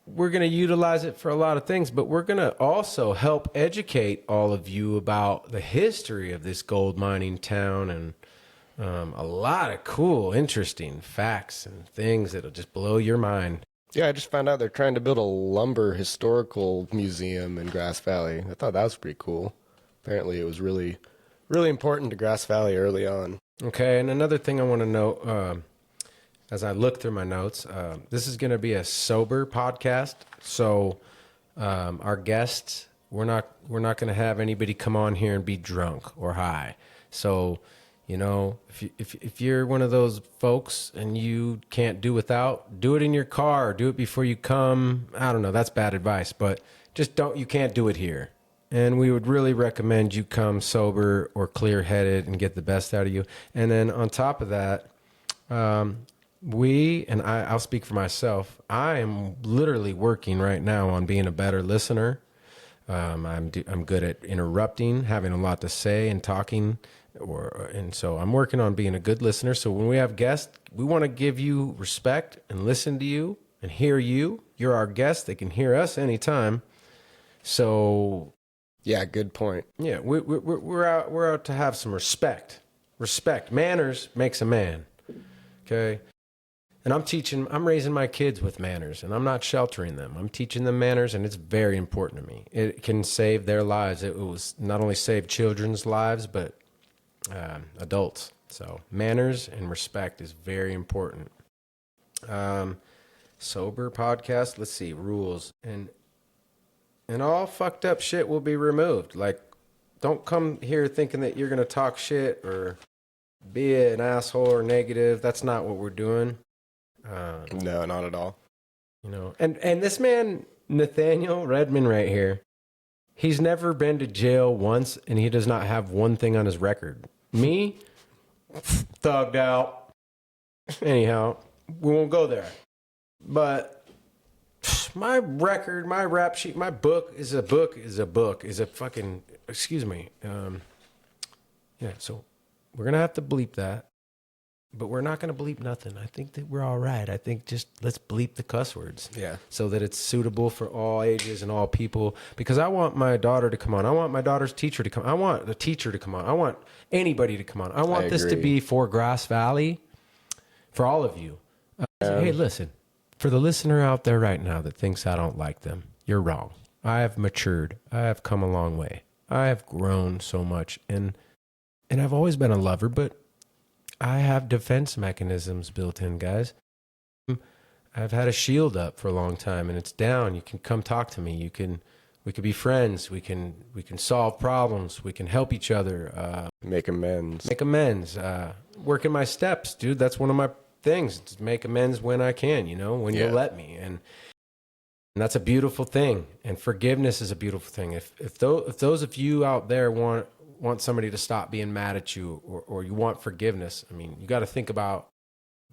We're going to utilize it for a lot of things, but we're going to also help educate all of you about the history of this gold mining town and a lot of cool, interesting facts and things that'll just blow your mind. Yeah, I just found out they're trying to build a lumber historical museum in Grass Valley. I thought that was pretty cool. Apparently it was really, really important to Grass Valley early on. Okay, and another thing I want to note, as I look through my notes, this is going to be a sober podcast. So our guests, we're not going to have anybody come on here and be drunk or high. So, if you're one of those folks and you can't do without, do it in your car, do it before you come. I don't know, that's bad advice, but just you can't do it here. And we would really recommend you come sober or clear-headed and get the best out of you. And then on top of that, I'll speak for myself. I am literally working right now on being a better listener. I'm good at interrupting, having a lot to say and talking, and so I'm working on being a good listener. So when we have guests, we want to give you respect and listen to you and hear you. You're our guest. They can hear us anytime. So yeah, good point. Yeah, we're out to have some respect. Respect. Manners makes a man. Okay? And I'm raising my kids with manners, and I'm not sheltering them. I'm teaching them manners, and it's very important to me. It can save their lives. It was not only save children's lives, but adults. So manners and respect is very important. Sober podcast. Let's see, rules. And all fucked up shit will be removed. Like, don't come here thinking that you're going to talk shit or be an asshole or negative. That's not what we're doing. No, not at all. And this man, Nathaniel Redmond right here, he's never been to jail once, and he does not have one thing on his record. Me, thugged out. Anyhow, we won't go there. But my record, my rap sheet, my book is a fucking, excuse me. Yeah, so we're going to have to bleep that. But we're not going to bleep nothing. I think that we're all right. I think just let's bleep the cuss words. Yeah. So that it's suitable for all ages and all people. Because I want my daughter to come on. I want my daughter's teacher to come. I want the teacher to come on. I want anybody to come on. I want this to be for Grass Valley, for all of you. Hey, listen. For the listener out there right now that thinks I don't like them, you're wrong. I have matured. I have come a long way. I have grown so much. And I've always been a lover, but I have defense mechanisms built in, guys. I've had a shield up for a long time, and it's down. You can come talk to me. We could be friends. We can solve problems. We can help each other. Make amends. Work in my steps, dude. That's one of my things. To make amends when I can. When you'll let me, and that's a beautiful thing. And forgiveness is a beautiful thing. If those of you out there want somebody to stop being mad at you, or you want forgiveness, I mean, you got to think about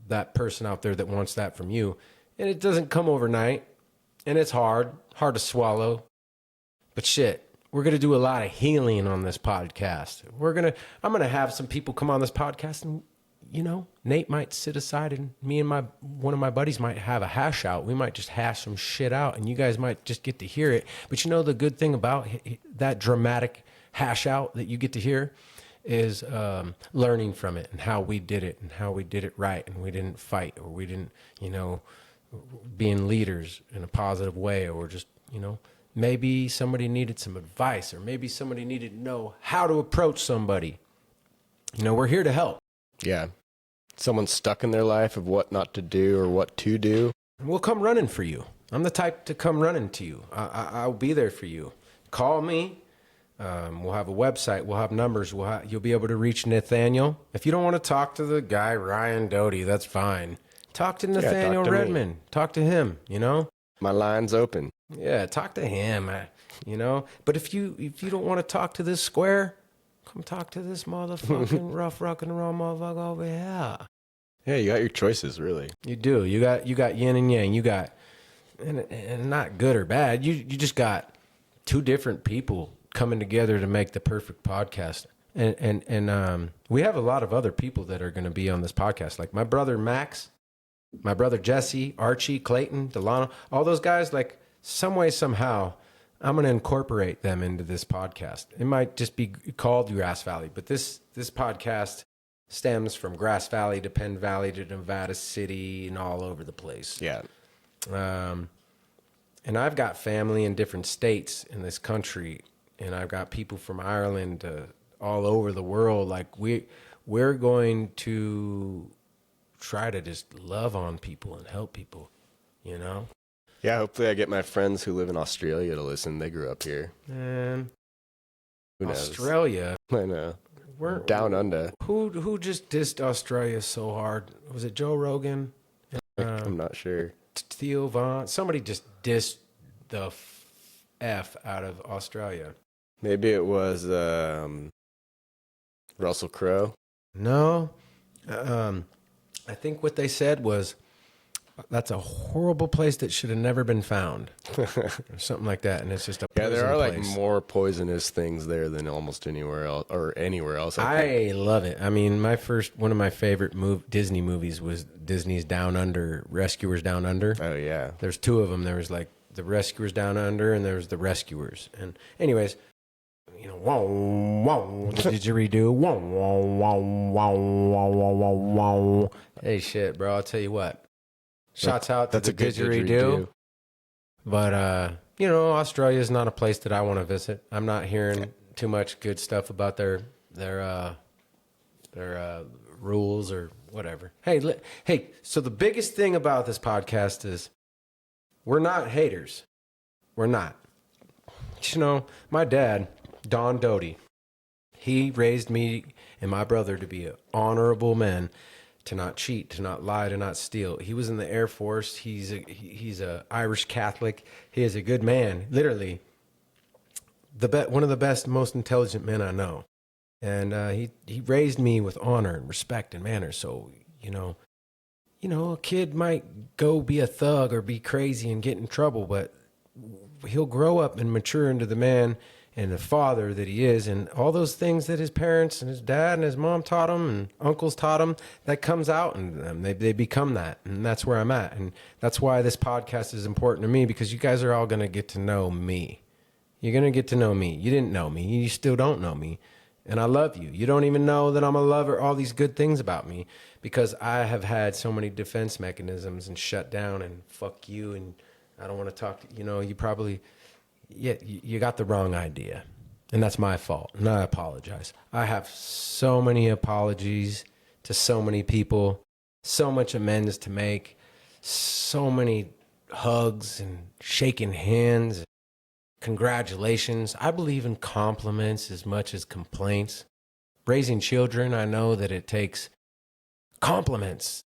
that person out there that wants that from you. And it doesn't come overnight, and it's hard to swallow. But shit, we're going to do a lot of healing on this podcast. I'm going to have some people come on this podcast, and Nate might sit aside, and me and one of my buddies might have a hash out. We might just hash some shit out, and you guys might just get to hear it. But the good thing about that dramatic hash out that you get to hear is learning from it and how we did it and how we did it right, and we didn't fight, or we didn't, being leaders in a positive way, or just, maybe somebody needed some advice, or maybe somebody needed to know how to approach somebody. We're here to help. Yeah. Someone's stuck in their life of what not to do or what to do. We'll come running for you. I'm the type to come running to you. I'll be there for you. Call me. We'll have a website. We'll have numbers. You'll be able to reach Nathaniel. If you don't want to talk to the guy, Ryan Doty, that's fine. Talk to Nathaniel Redmond. Talk to him, My line's open. Yeah, talk to him, But if you don't want to talk to this square, come talk to this motherfucking rough rock and roll motherfucker over here. Yeah, you got your choices, really. You do. You got yin and yang. You got, and not good or bad. You just got two different people coming together to make the perfect podcast. And we have a lot of other people that are going to be on this podcast, like my brother Max, my brother Jesse, Archie, Clayton, Delano, all those guys. Like some way, somehow, I'm going to incorporate them into this podcast. It might just be called Grass Valley, but this podcast stems from Grass Valley to Penn Valley to Nevada City and all over the place. Yeah. And I've got family in different states in this country, and I've got people from Ireland all over the world. Like we're going to try to just love on people and help people, Yeah, hopefully I get my friends who live in Australia to listen. They grew up here. And Who knows? Australia. I know. We're down under. Who just dissed Australia so hard? Was it Joe Rogan? I'm not sure. Theo Von? Somebody just dissed the F out of Australia. Maybe it was Russell Crowe. No. I think what they said was, that's a horrible place that should have never been found, or something like that. And it's just a Yeah, there are place. like more poisonous things there than almost anywhere else, or anywhere else. I love it. I mean, one of my favorite Disney movies was Disney's Down Under, Rescuers Down Under. Oh yeah, there's two of them. There was like the Rescuers Down Under, and there was the Rescuers. And anyways, wow, wow, the didgeridoo, wow, wow, wow, wow, wow, wow, wow. Hey, shit, bro. I'll tell you what. Shouts out to the didgeridoo. But, Australia is not a place that I want to visit. I'm not hearing too much good stuff about their rules or whatever. Hey, so the biggest thing about this podcast is we're not haters. We're not. My dad, Don Doty, he raised me and my brother to be honorable men, to not cheat, to not lie, to not steal. He was in the Air Force. He's a Irish Catholic. He is a good man, literally one of the best, most intelligent men I know. And he raised me with honor and respect and manners. So, a kid might go be a thug or be crazy and get in trouble, but he'll grow up and mature into the man and the father that he is, and all those things that his parents and his dad and his mom taught him and uncles taught him, that comes out in them. They become that, and that's where I'm at. And that's why this podcast is important to me, because you guys are all going to get to know me. You're going to get to know me. You didn't know me. You still don't know me. And I love you. You don't even know that I'm a lover, all these good things about me, because I have had so many defense mechanisms and shut down and fuck you, and I don't want to talk to you probably... Yeah, you got the wrong idea, and that's my fault, and I apologize. I have so many apologies to so many people, so much amends to make, so many hugs and shaking hands, congratulations. I believe in compliments as much as complaints. Raising children, I know that it takes compliments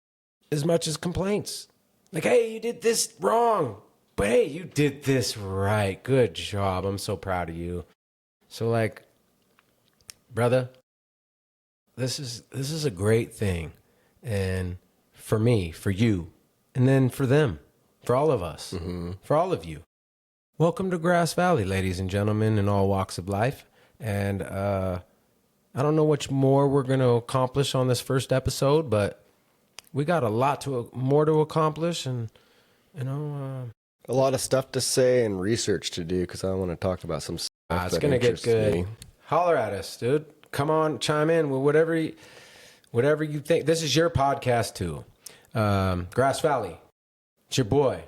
as much as complaints. Like, hey, you did this wrong. But hey, you did this right. Good job. I'm so proud of you. So like, brother, this is a great thing. And for me, for you, and then for them, for all of us, for all of you. Welcome to Grass Valley, ladies and gentlemen, in all walks of life. And I don't know much more we're going to accomplish on this first episode, but we got a lot more to accomplish, and A lot of stuff to say and research to do because I want to talk about some stuff it's that going to get interests good. me. Holler at us, dude. Come on, chime in with whatever you think. This is your podcast too. Grass Valley. It's your boy,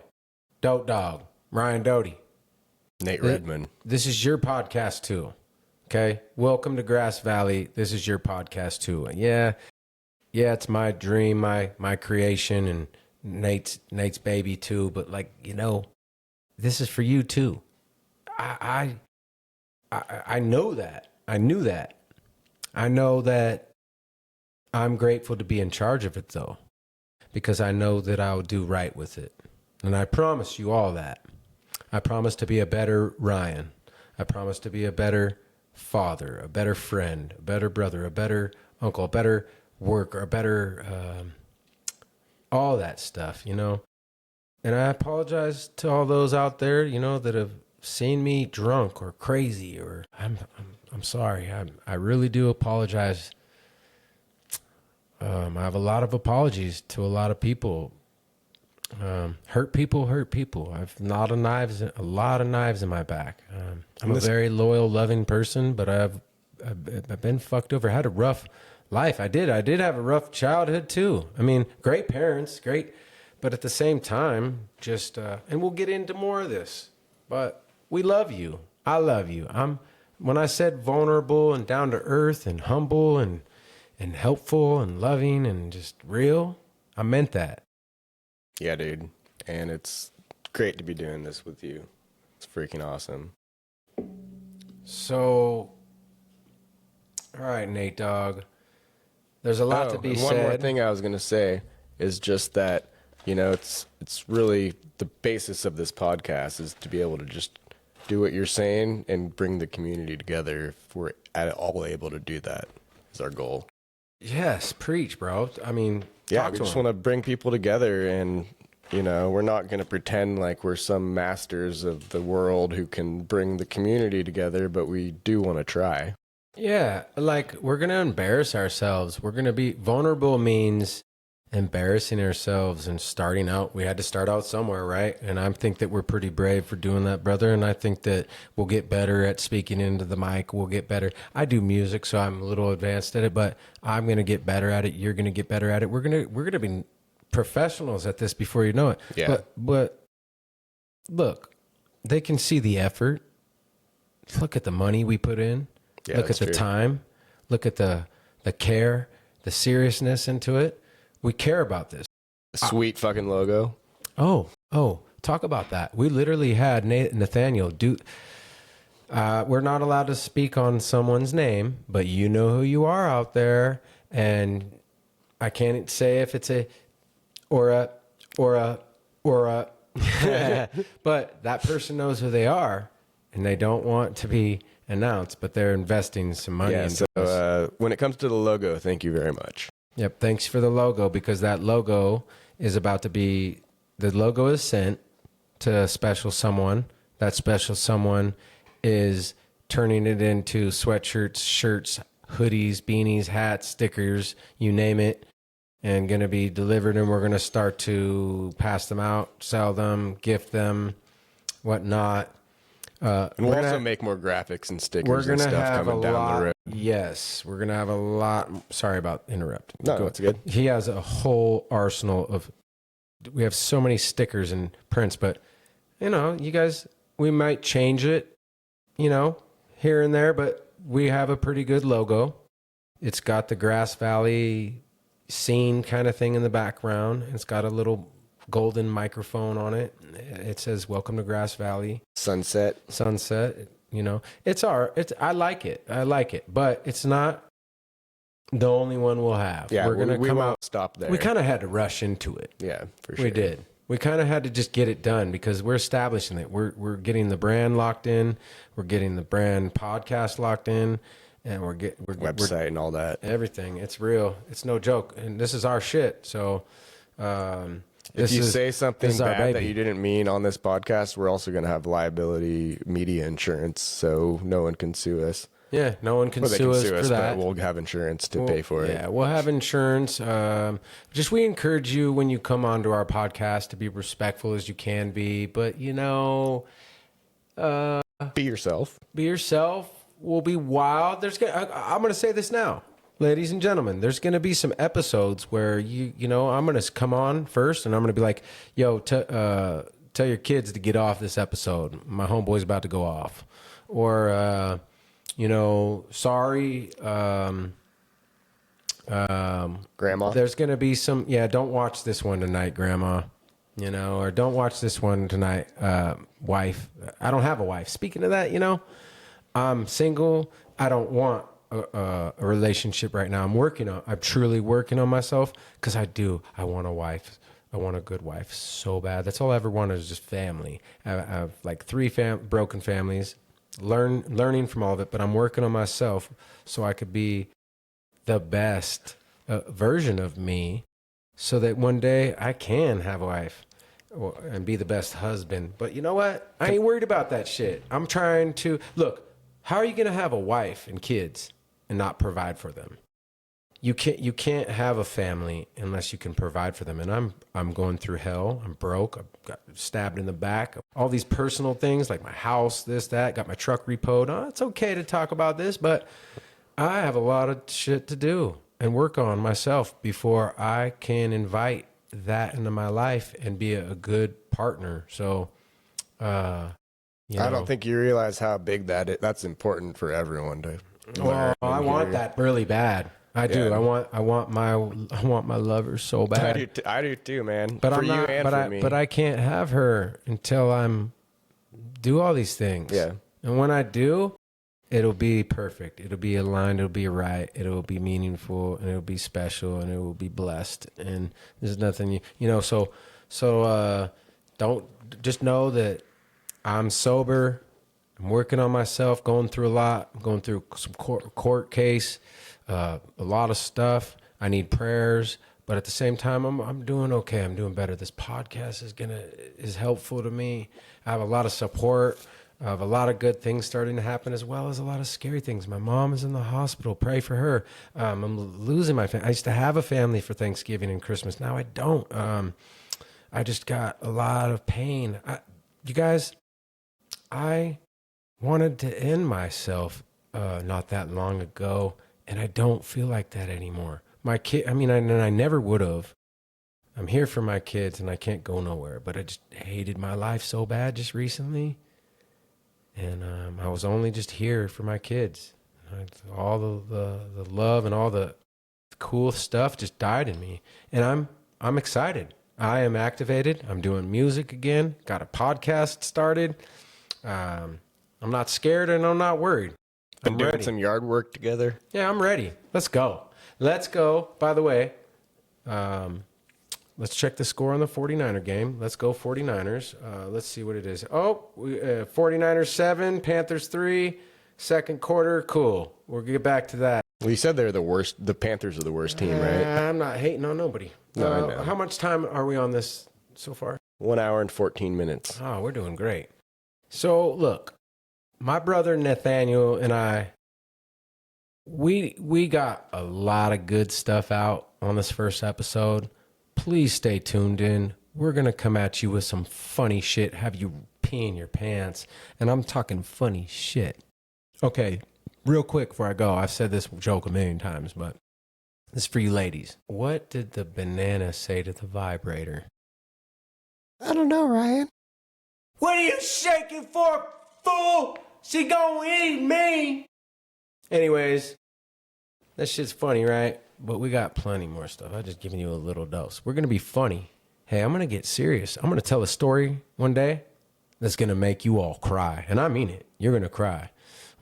Dote Dog, Ryan Doty. Nate Redmond. This is your podcast too. Okay? Welcome to Grass Valley. This is your podcast too. Yeah, it's my dream, my creation, and Nate's baby too. But this is for you too. I know that. I knew that. I know that I'm grateful to be in charge of it though, because I know that I'll do right with it. And I promise you all that. I promise to be a better Ryan. I promise to be a better father, a better friend, a better brother, a better uncle, a better worker, a better, all that stuff, And I apologize to all those out there, that have seen me drunk or crazy, or I'm sorry. I really do apologize. I have a lot of apologies to a lot of people. Hurt people. I've a lot of knives in my back. I'm a very loyal, loving person, but I've been fucked over. I had a rough life. I did have a rough childhood too. I mean, great parents, great, but at the same time, just and we'll get into more of this. But we love you. I love you. When I said vulnerable and down to earth and humble and helpful and loving and just real, I meant that. Yeah, dude. And it's great to be doing this with you. It's freaking awesome. So, all right, Nate Dogg. There's a lot to be said. One more thing I was going to say is just that, it's really the basis of this podcast is to be able to just do what you're saying and bring the community together. If we're at all able to do that is our goal. Yes, preach, bro. I mean, yeah, we just want to bring people together, and we're not going to pretend like we're some masters of the world who can bring the community together, but we do want to try. Yeah, we're going to embarrass ourselves. We're going to be vulnerable means embarrassing ourselves and starting out. We had to start out somewhere, right? And I think that we're pretty brave for doing that, brother. And I think that we'll get better at speaking into the mic. We'll get better. I do music, so I'm a little advanced at it, but I'm going to get better at it. You're going to get better at it. We're going to be professionals at this before you know it. Yeah. But look, they can see the effort. Look at the money we put in. Yeah, look at the time. Look at the care, the seriousness into it. We care about this. Sweet fucking logo. Oh, talk about that. We literally had Nathaniel do. We're not allowed to speak on someone's name, but you know who you are out there. And I can't say if it's or a, but that person knows who they are, and they don't want to be announced, but they're investing some money into us. When it comes to the logo, thank you very much. Yep. Thanks for the logo, because that logo is about to be, the logo is sent to a special someone. That special someone is turning it into sweatshirts, shirts, hoodies, beanies, hats, stickers, you name it, and going to be delivered. And we're going to start to pass them out, sell them, gift them, whatnot. And we'll also make more graphics and stickers and stuff coming down the road. Yes, we're going to have a lot. Sorry about interrupting. No, that's good. He has a whole arsenal of, we have so many stickers and prints, but, you guys, we might change it, here and there, but we have a pretty good logo. It's got the Grass Valley scene kind of thing in the background. It's got a little golden microphone on it. It says "Welcome to Grass Valley." Sunset. I like it, but it's not the only one we'll have. Yeah, we're gonna we come won't out. Stop there. We kind of had to rush into it. Yeah, for sure. We did. We kind of had to just get it done because we're establishing it. We're getting the brand locked in. We're getting the brand podcast locked in, and we're website and all that. Everything. It's real. It's no joke. And this is our shit. So, If you say something this is our bad that baby. you didn't mean on this podcast, we're also going to have liability media insurance, so no one can sue us. Yeah, no one can Well, they sue can us sue for us, that. but we'll have insurance to pay for it. Yeah, we'll have insurance. Just we encourage you when you come onto our podcast to be respectful as you can be, but Be yourself. be yourself. We'll be wild. I'm going to say this now, ladies and gentlemen. There's going to be some episodes where I'm going to come on first, and I'm going to be like, "Yo, tell your kids to get off this episode. My homeboy's about to go off," or sorry. Grandma. There's going to be some, don't watch this one tonight, Grandma, or don't watch this one tonight, wife. I don't have a wife. Speaking of that, I'm single. I don't want a relationship right now. I'm truly working on myself because I want a wife. I want a good wife so bad. That's all I ever wanted is just family. I have like 3 broken families, learning from all of it, but I'm working on myself so I could be the best version of me so that one day I can have a wife and be the best husband. But you know what? I ain't worried about that shit. I'm trying to look, how are you going to have a wife and kids and not provide for them? You can't have a family unless you can provide for them. And I'm going through hell. I'm broke. I got stabbed in the back. All these personal things like my house, this, that, got my truck repoed. Oh, it's okay to talk about this, but I have a lot of shit to do and work on myself before I can invite that into my life and be a good partner. So, I don't think you realize how big that's important for everyone to learn. I want that really bad. I do. Yeah. I want my lover so bad. I do too, man. But for I'm you not. and for me. But I can't have her until I'm do all these things. Yeah. And when I do, it'll be perfect. It'll be aligned. It'll be right. It'll be meaningful, and it'll be special, and it will be blessed. And there's nothing So don't just know that I'm sober. I'm working on myself. Going through a lot. I'm going through some court case. A lot of stuff. I need prayers, but at the same time, I'm doing okay. I'm doing better. This podcast is helpful to me. I have a lot of support. I have a lot of good things starting to happen, as well as a lot of scary things. My mom is in the hospital. Pray for her. I'm losing my family. I used to have a family for Thanksgiving and Christmas. Now I don't. I just got a lot of pain. You guys, I wanted to end myself not that long ago. And I don't feel like that anymore. My kid, and I never would have. I'm here for my kids and I can't go nowhere. But I just hated my life so bad just recently. And I was only just here for my kids. All the love and all the cool stuff just died in me. And I'm excited. I am activated. I'm doing music again. Got a podcast started. I'm not scared and I'm not worried. Been doing some yard work together. Yeah, I'm ready. Let's go. By the way, let's check the score on the 49er game. Let's go 49ers. Let's see what it is. 49ers 7, Panthers 3, second quarter. Cool. We'll get back to that. Well, you said they're the worst. The Panthers are the worst team, right? I'm not hating on nobody. No, I know. How much time are we on this so far? 1 hour and 14 minutes. Oh, we're doing great. So, look. My brother Nathaniel and I, we got a lot of good stuff out on this first episode. Please stay tuned in. We're going to come at you with some funny shit, have you peeing your pants. And I'm talking funny shit. Okay, real quick before I go, I've said this joke a million times, but this is for you ladies. What did the banana say to the vibrator? I don't know, Ryan. What are you shaking for, fool? She gonna eat me. Anyways, that shit's funny, right? But we got plenty more stuff. I'm just giving you a little dose. We're going to be funny. Hey, I'm going to get serious. I'm going to tell a story one day that's going to make you all cry. And I mean it. You're going to cry.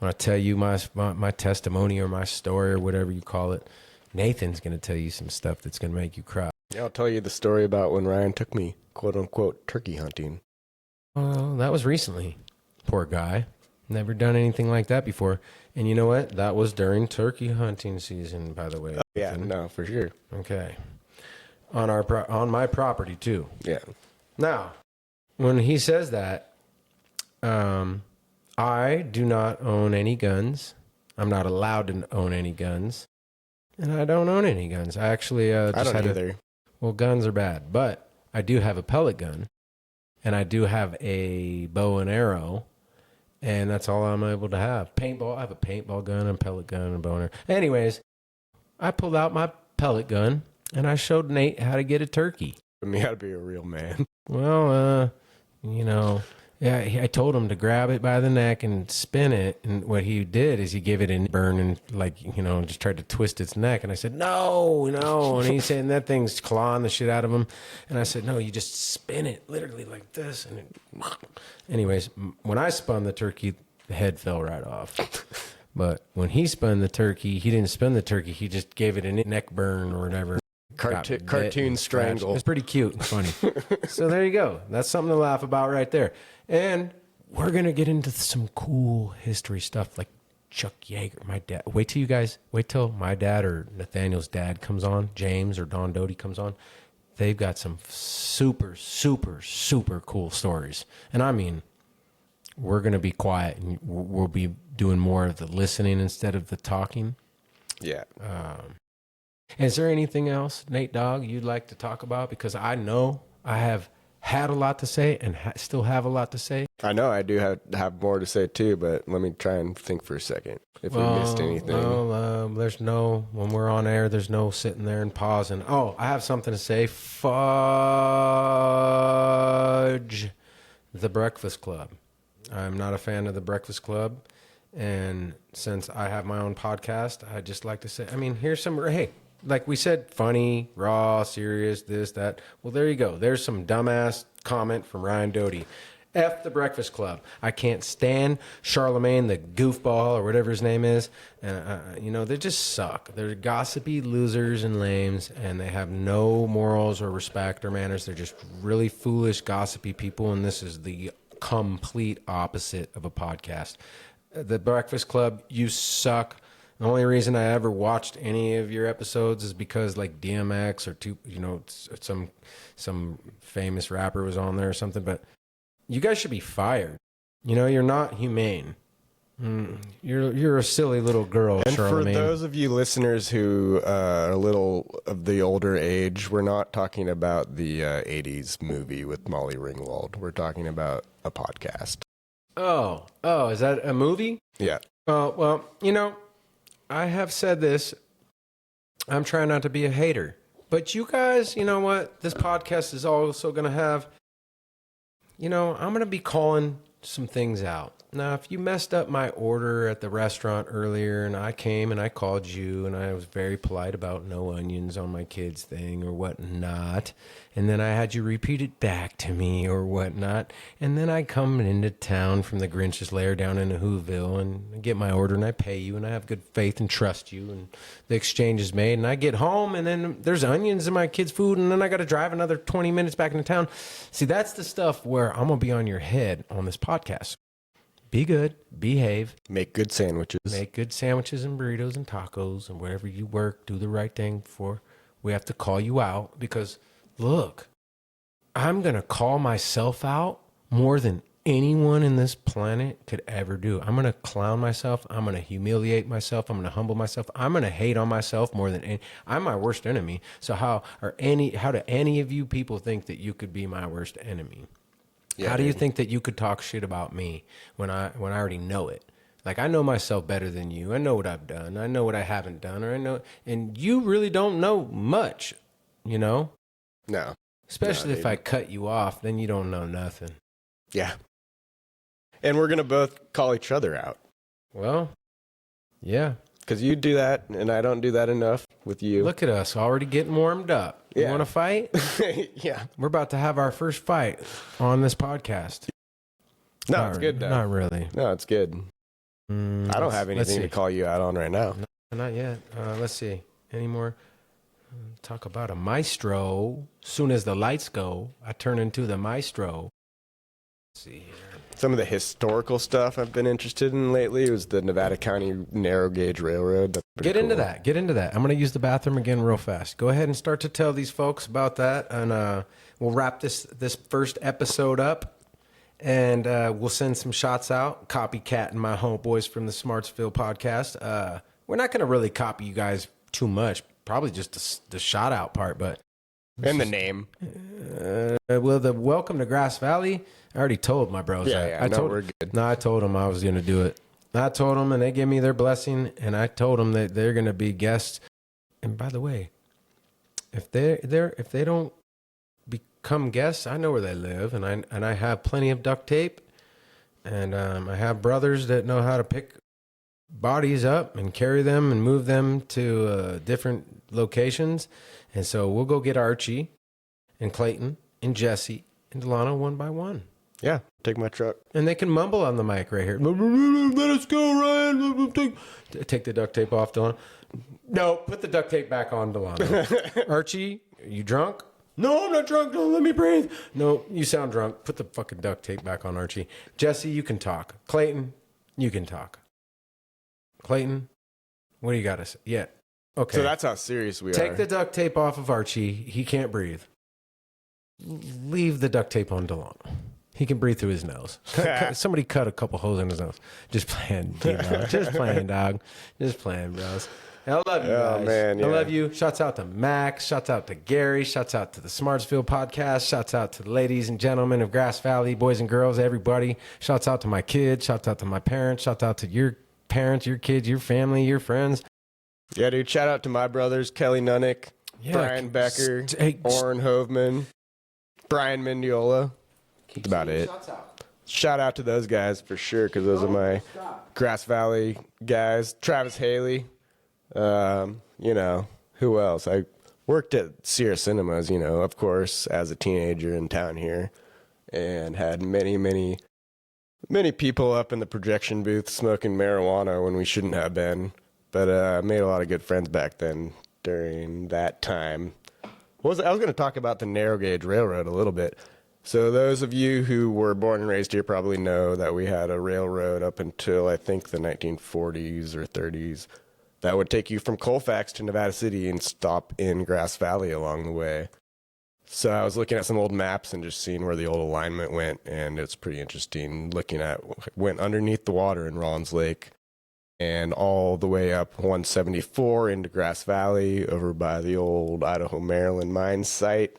When I tell you my testimony or my story or whatever you call it, Nathan's going to tell you some stuff that's going to make you cry. Yeah, I'll tell you the story about when Ryan took me, quote unquote, turkey hunting. Oh, that was recently. Poor guy. Never done anything like that before. And you know what? That was during turkey hunting season, by the way. Yeah, no, for sure. Okay. on my property too. Yeah. Now, when he says that, I do not own any guns. I'm not allowed to own any guns, and I don't own any guns. I actually just I don't had either. well, guns are bad, but I do have a pellet gun, and I do have a bow and arrow, and that's all I'm able to have. Paintball. I have a paintball gun, a pellet gun, and a bow and arrow. Anyways, I pulled out my pellet gun, and I showed Nate how to get a turkey. I mean, you gotta be a real man. Well, yeah, I told him to grab it by the neck and spin it. And what he did is he gave it a burn and just tried to twist its neck. And I said, no. And he's saying that thing's clawing the shit out of him. And I said, no, you just spin it literally like this. And anyways, when I spun the turkey, the head fell right off. But when he spun the turkey, he didn't spin the turkey. He just gave it a neck burn or whatever. Cartoon strangle. It's pretty cute and funny. So there you go. That's something to laugh about right there. And we're going to get into some cool history stuff like Chuck Yeager, my dad. Wait till my dad or Nathaniel's dad comes on, James or Don Doty comes on. They've got some super, super, super cool stories. And I mean, we're going to be quiet and we'll be doing more of the listening instead of the talking. Yeah. Is there anything else, Nate Dogg, you'd like to talk about? Because I know I have had a lot to say and still have a lot to say. I know I do have more to say too, but let me try and think for a second if we missed anything. Well, when we're on air, there's no sitting there and pausing. Oh, I have something to say. Fudge the Breakfast Club. I'm not a fan of the Breakfast Club. And since I have my own podcast, I just like to say, here's some, hey, like we said, funny, raw, serious, this, that. Well, there you go. There's some dumbass comment from Ryan Doty. F the Breakfast Club. I can't stand Charlemagne, the goofball, or whatever his name is. And, they just suck. They're gossipy losers and lames, and they have no morals or respect or manners. They're just really foolish, gossipy people, and this is the complete opposite of a podcast. The Breakfast Club, you suck. The only reason I ever watched any of your episodes is because like DMX or some famous rapper was on there or something. But you guys should be fired. You're not humane. You're a silly little girl, and Charlemagne. For those of you listeners who are a little of the older age, we're not talking about the 80s movie with Molly Ringwald. We're talking about a podcast. Oh, is that a movie? Yeah. Well, I have said this. I'm trying not to be a hater. But you guys, you know what? This podcast is also going to have, I'm going to be calling some things out. Now, if you messed up my order at the restaurant earlier and I came and I called you and I was very polite about no onions on my kids' thing or whatnot, and then I had you repeat it back to me or whatnot, and then I come into town from the Grinch's lair down in Whoville and I get my order and I pay you and I have good faith and trust you and the exchange is made and I get home and then there's onions in my kids' food and then I got to drive another 20 minutes back into town. See, that's the stuff where I'm going to be on your head on this podcast. Be good, behave. Make good sandwiches. Make good sandwiches and burritos and tacos and wherever you work, do the right thing before we have to call you out. Because, look, I'm going to call myself out more than anyone in this planet could ever do. I'm going to clown myself. I'm going to humiliate myself. I'm going to humble myself. I'm going to hate on myself more than any. I'm my worst enemy. So how do any of you people think that you could be my worst enemy? Yeah, how do you think that you could talk shit about me when I already know it? Like, I know myself better than you. I know what I've done. I know what I haven't done. And you really don't know much, No. Especially if I cut you off, then you don't know nothing. Yeah. And we're going to both call each other out. Well, yeah. Because you do that, and I don't do that enough with you. Look at us, already getting warmed up. You want to fight? Yeah. We're about to have our first fight on this podcast. No, it's good, though. Not really. No, it's good. I don't have anything to call you out on right now. No, not yet. Let's see. Any more? Talk about a maestro. Soon as the lights go, I turn into the maestro. Let's see here. Some of the historical stuff I've been interested in lately was the Nevada County Narrow Gauge Railroad. That's pretty Get into cool. that. Get into that. I'm going to use the bathroom again real fast. Go ahead and start to tell these folks about that, and we'll wrap this first episode up, and we'll send some shots out. Copycat and my homeboys from the Smartsville podcast. We're not going to really copy you guys too much. Probably just the shout out part, but And the name. well, the welcome to Grass Valley. I already told my bros. Yeah, we're good. No, I told them I was going to do it. I told them, and they gave me their blessing, and I told them that they're going to be guests. And by the way, if they don't become guests, I know where they live, and I have plenty of duct tape, and I have brothers that know how to pick bodies up and carry them and move them to different locations. And so we'll go get Archie and Clayton and Jesse and Delano one by one. Yeah, take my truck. And they can mumble on the mic right here. Let us go, Ryan. Take the duct tape off, Delano. No, put the duct tape back on, Delano. Archie, are you drunk? No, I'm not drunk. Don't let me breathe. No, you sound drunk. Put the fucking duct tape back on, Archie. Jesse, you can talk. Clayton, you can talk. Clayton, what do you got to say? Yeah. Okay. So that's how serious we are. Take the duct tape off of Archie. He can't breathe. Leave the duct tape on Delano. He can breathe through his nose. Somebody cut a couple holes in his nose. Just playing, dog. Just playing, dog. Just playing, bros. I love you guys. Oh, man, yeah. I love you. Shouts out to Max. Shouts out to Gary. Shouts out to the Smartsville podcast. Shouts out to the ladies and gentlemen of Grass Valley, boys and girls, everybody. Shouts out to my kids. Shouts out to my parents. Shouts out to your parents, your kids, your family, your friends. Yeah, dude. Shout out to my brothers, Kelly Nunnick, Brian Becker, Orrin Hoveman, Brian Mendiola. That's about it. Shout out to those guys for sure, because those are my Grass Valley guys. Travis Haley. You know, who else? I worked at Sierra Cinemas, you know, of course, as a teenager in town here, and had many people up in the projection booth smoking marijuana when we shouldn't have been. But I made a lot of good friends back then during that time. I was going to talk about the narrow gauge railroad a little bit. So those of you who were born and raised here probably know that we had a railroad up until I think the 1940s or 30s that would take you from Colfax to Nevada City and stop in Grass Valley along the way. So I was looking at some old maps and just seeing where the old alignment went, and it's pretty interesting looking at went underneath the water in Rollins Lake and all the way up 174 into Grass Valley over by the old Idaho, Maryland mine site.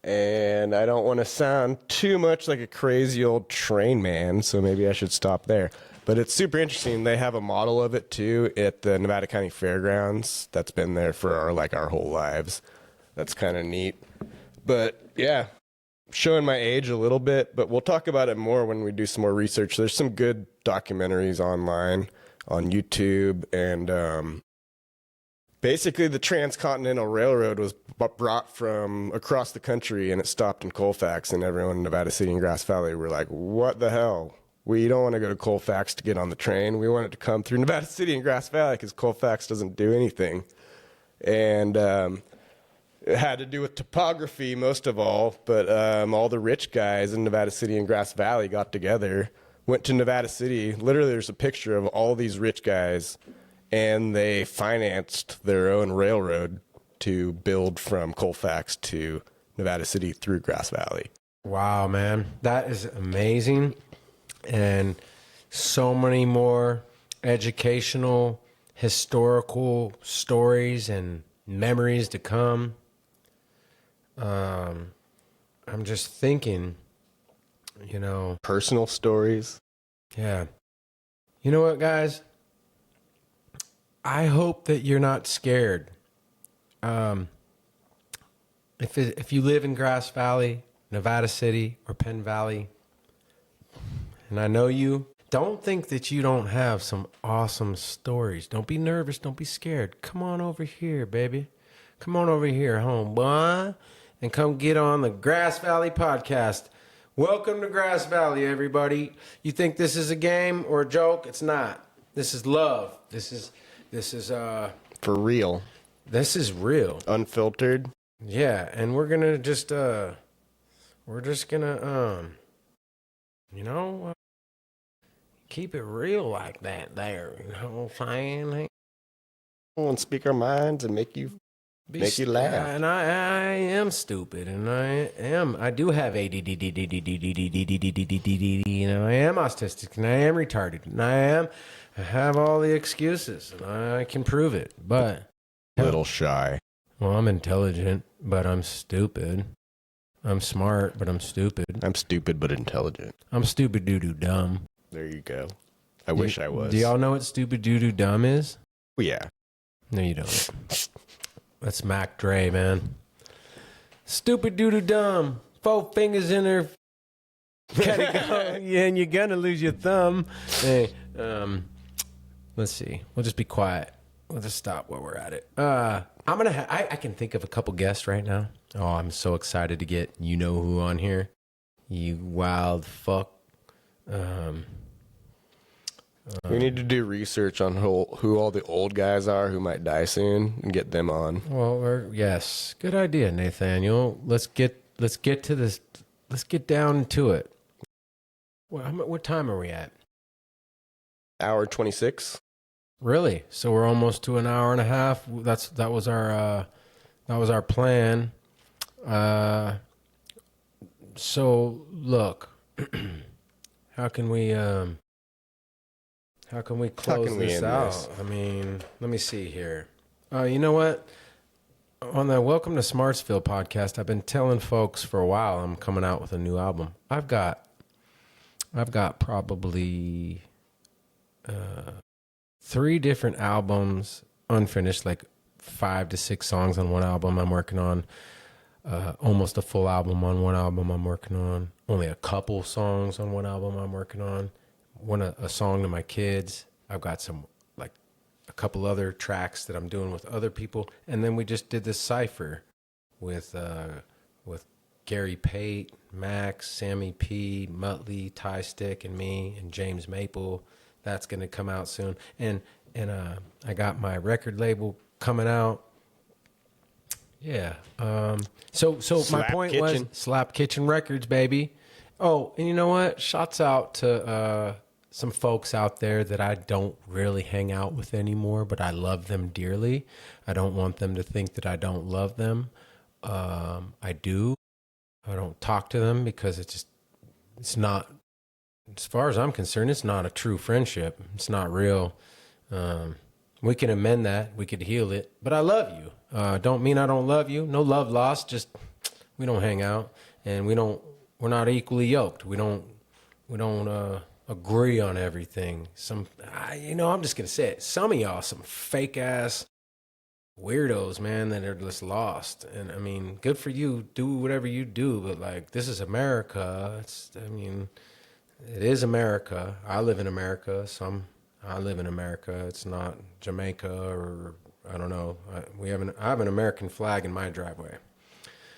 And I don't want to sound too much like a crazy old train man, so maybe I should stop there. But it's super interesting. They have a model of it too at the Nevada County Fairgrounds that's been there for our whole lives. That's kind of neat. But yeah, showing my age a little bit, but we'll talk about it more when we do some more research. There's some good documentaries online on YouTube, and basically the Transcontinental Railroad was brought from across the country, and it stopped in Colfax, and everyone in Nevada City and Grass Valley were like, what the hell? We don't want to go to Colfax to get on the train. We want it to come through Nevada City and Grass Valley because Colfax doesn't do anything. And it had to do with topography most of all, but all the rich guys in Nevada City and Grass Valley got together, went to Nevada City. Literally, there's a picture of all these rich guys, and they financed their own railroad to build from Colfax to Nevada City through Grass Valley. Wow, man. That is amazing. And so many more educational, historical stories and memories to come. I'm just thinking, you know. Personal stories. Yeah. You know what, guys? I hope that you're not scared. If you live in Grass Valley, Nevada City, or Penn Valley, and I know you, don't think that you don't have some awesome stories. Don't be nervous. Don't be scared. Come on over here, baby. Come on over here, homeboy, and come get on the Grass Valley podcast. Welcome to Grass Valley, everybody. You think this is a game or a joke? It's not. This is love. This is For real. This is real. Unfiltered. Yeah, and we're gonna just You know, keep it real like that there. You know what I'm saying? Hey, And speak our minds and make you laugh. And I am stupid, and I do have ADD, you know, I am autistic, and I am retarded, and I have all the excuses, and I can prove it, but Little shy. well, I'm intelligent, but I'm stupid. I'm smart, but I'm stupid. I'm stupid but intelligent. I'm stupid doo-doo dumb. There you go. I wish I was. Do y'all know what stupid doo-doo dumb is? Well, yeah. No, you don't. That's Mac Dre, man. Stupid doo-doo dumb. 4 fingers in her. Gotta go. Yeah, and you're gonna lose your thumb. Hey, let's see. We'll just be quiet. We'll just stop while we're at it. I'm gonna. I can think of a couple guests right now. Oh, I'm so excited to get you know who on here. You wild fuck. We need to do research on who all the old guys are who might die soon and get them on. Well, yes, good idea, Nathaniel. Let's get to this. Let's get down to it. What time are we at? Hour 26. Really? So we're almost to an hour and a half. That was our plan. So look, how can we close this out? I mean, let me see here. You know what? On the Welcome to Smartsville podcast, I've been telling folks for a while I'm coming out with a new album. I've got probably 3 different albums unfinished, like 5 to 6 songs on one album I'm working on. Almost a full album on one album I'm working on. Only a couple songs on one album I'm working on. A song to my kids. I've got some, like, a couple other tracks that I'm doing with other people. And then we just did this cypher with Gary Pate, Max, Sammy P, Muttley, Ty Stick, and me, and James Maple. That's going to come out soon. And I got my record label coming out. Yeah. So my point was Slap Kitchen Records, baby. Oh, and you know what? Shouts out to some folks out there that I don't really hang out with anymore, but I love them dearly. I don't want them to think that I don't love them. I do. I don't talk to them because it's not, as far as I'm concerned, it's not a true friendship. It's not real. We can amend that. We could heal it. But I love you. Don't mean I don't love you. No love lost. Just we don't hang out, and we're not equally yoked. We don't agree on everything. I'm just gonna say it. Some of y'all, some fake ass weirdos, man, that are just lost. And I mean, good for you. Do whatever you do, but like, this is America. It is America. I live in America. I live in America. It's not Jamaica or I don't know. I have an American flag in my driveway.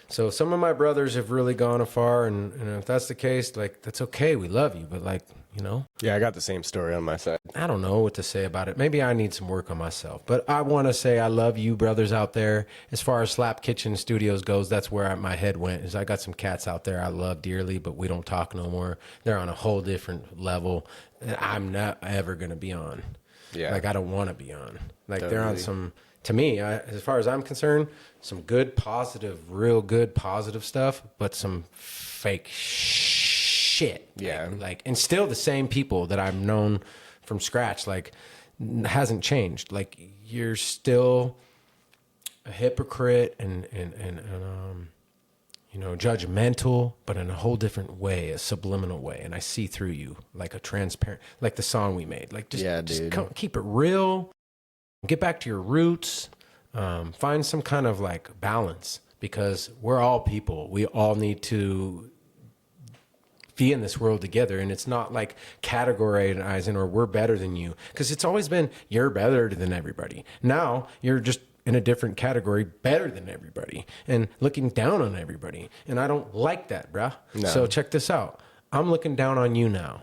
So some of my brothers have really gone afar, and if that's the case, like, that's okay. We love you, but like, you know. Yeah, I got the same story on my side. I don't know what to say about it. Maybe I need some work on myself, but I want to say I love you, brothers out there. As far as Slap Kitchen Studios goes, that's where my head went. Is I got some cats out there I love dearly, but we don't talk no more. They're on a whole different level. I'm not ever gonna be on. Yeah, like I don't want to be on. Like totally. They're on some. To me, as far as I'm concerned, some good, positive, real good, positive stuff, but some fake shit. Yeah. Like, and still the same people that I've known from scratch, like, hasn't changed. Like, you're still a hypocrite and judgmental, but in a whole different way, a subliminal way. And I see through you, like a transparent, like the song we made. Like, just keep it real. Get back to your roots. Find some kind of like balance, because we're all people. We all need to be in this world together. And it's not like categorizing or we're better than you, because it's always been you're better than everybody. Now you're just in a different category, better than everybody, and looking down on everybody. And I don't like that, bruh. No. So check this out. I'm looking down on you now.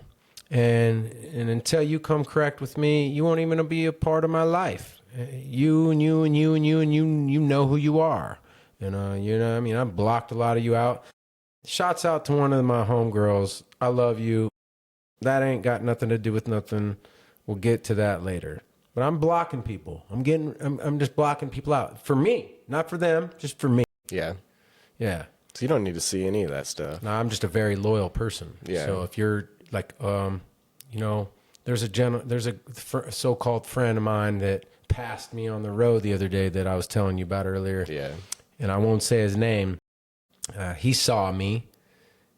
And until you come correct with me, you won't even be a part of my life. You know who you are. I've blocked a lot of you out. Shouts out to one of my homegirls. I love you. That ain't got nothing to do with nothing. We'll get to that later. But I'm blocking people. I'm just blocking people out. For me, not for them, just for me. Yeah. Yeah. So you don't need to see any of that stuff. No, I'm just a very loyal person. Yeah. So if you're like, there's a so-called friend of mine that passed me on the road the other day that I was telling you about earlier. Yeah. And I won't say his name. He saw me.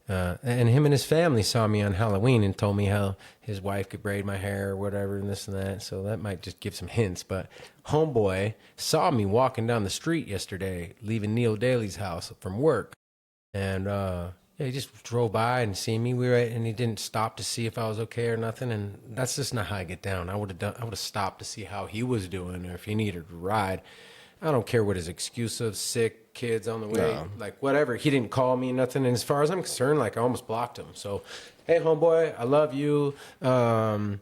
And him and his family saw me on Halloween and told me how his wife could braid my hair or whatever and this and that. So that might just give some hints. But homeboy saw me walking down the street yesterday, leaving Neil Daly's house from work. And he just drove by and see me. And he didn't stop to see if I was okay or nothing. And that's just not how I get down. I would have stopped to see how he was doing or if he needed a ride. I don't care what his excuse of sick kids on the way, like whatever. He didn't call me nothing. And as far as I'm concerned, like I almost blocked him. So, hey, homeboy, I love you. Wow.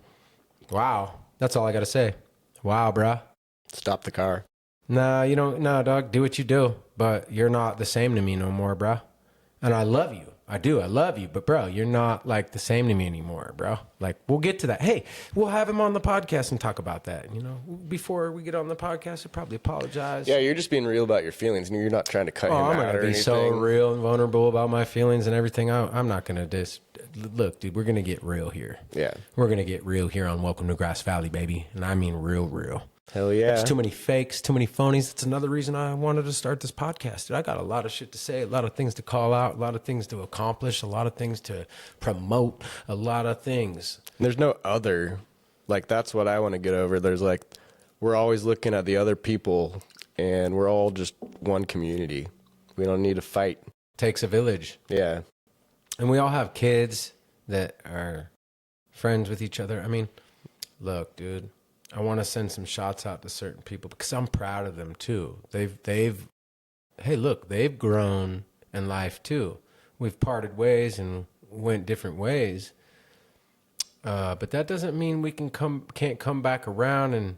That's all I got to say. Wow, bruh. Stop the car. Nah, dog, do what you do. But you're not the same to me no more, bruh. And I love you. I do. I love you. But, bro, you're not like the same to me anymore, bro. Like, we'll get to that. Hey, we'll have him on the podcast and talk about that. Before we get on the podcast, I'll probably apologize. Yeah, you're just being real about your feelings, and you're not trying to cut him out or anything. I'm going to be so real and vulnerable about my feelings and everything. I'm not going to look, dude, we're going to get real here. Yeah. We're going to get real here on Welcome to Grass Valley, baby. And I mean real. Hell yeah. There's too many fakes, too many phonies. That's another reason I wanted to start this podcast. Dude, I got a lot of shit to say, a lot of things to call out, a lot of things to accomplish, a lot of things to promote, a lot of things. There's no other. Like, that's what I want to get over. There's like, we're always looking at the other people, and we're all just one community. We don't need to fight. Takes a village. Yeah. And we all have kids that are friends with each other. I mean, look, dude. I want to send some shots out to certain people because I'm proud of them too. They've grown in life too. We've parted ways and went different ways. But that doesn't mean we can't come back around and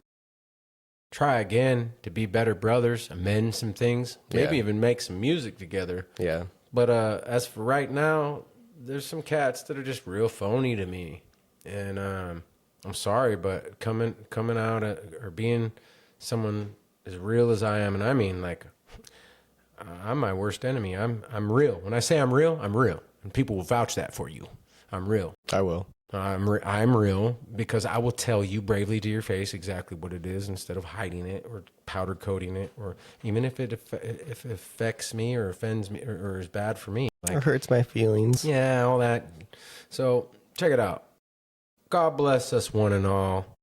try again to be better brothers, amend some things, maybe even make some music together. Yeah. But as for right now, there's some cats that are just real phony to me. And I'm sorry, but coming out or being someone as real as I am, and I mean, like, I'm my worst enemy. I'm real. When I say I'm real, and people will vouch that for you. I'm real. I will. I'm real because I will tell you bravely to your face exactly what it is instead of hiding it or powder coating it, or even if it affects me or offends me or is bad for me, like, or hurts my feelings. Yeah, all that. So check it out. God bless us one and all.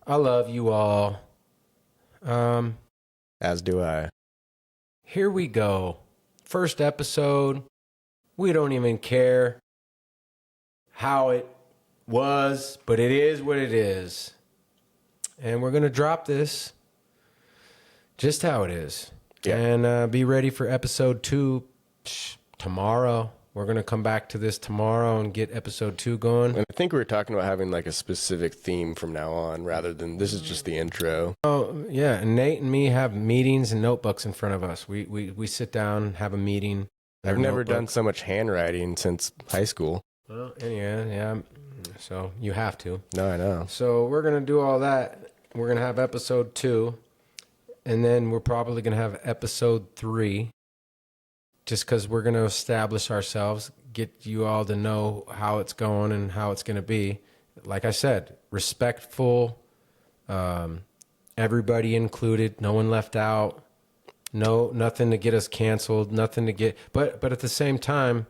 I love you all. As do I. Here we go. First episode. We don't even care how it was, but it is what it is. And we're going to drop this just how it is. Yeah. And be ready for episode 2 tomorrow. We're going to come back to this tomorrow and get episode 2 going. And I think we were talking about having like a specific theme from now on rather than this is just the intro. Oh, yeah. And Nate and me have meetings and notebooks in front of us. We sit down and have a meeting. I've never done so much handwriting since high school. Well, yeah. So you have to. No, I know. So we're going to do all that. We're going to have episode 2. And then we're probably going to have episode 3. Just because we're going to establish ourselves, get you all to know how it's going and how it's going to be. Like I said, respectful, everybody included, no one left out, nothing to get us canceled, nothing to get. But at the same time,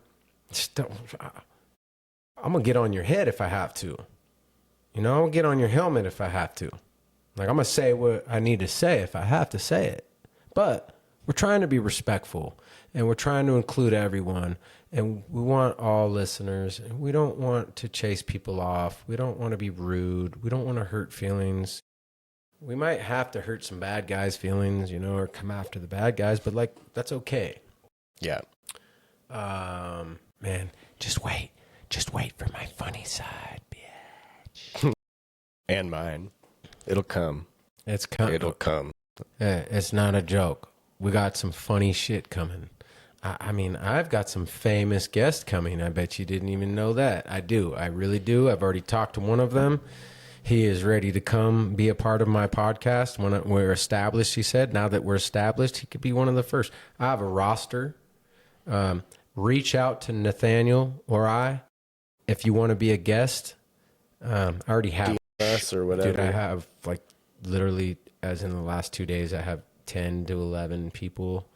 I'm going to get on your head if I have to. I'm going to get on your helmet if I have to. Like, I'm going to say what I need to say if I have to say it. But we're trying to be respectful. And we're trying to include everyone. And we want all listeners. And we don't want to chase people off. We don't want to be rude. We don't want to hurt feelings. We might have to hurt some bad guys' feelings, or come after the bad guys. But, like, that's okay. Yeah. Man, just wait. Just wait for my funny side, bitch. And mine. It'll come. It's coming. It'll come. It's not a joke. We got some funny shit coming. I mean, I've got some famous guests coming. I bet you didn't even know that. I do. I really do. I've already talked to one of them. He is ready to come be a part of my podcast when we're established, he said. Now that we're established, he could be one of the first. I have a roster. Reach out to Nathaniel or I if you want to be a guest. I already have. Us or whatever. Dude, I have like literally, as in the last 2 days, I have 10 to 11 people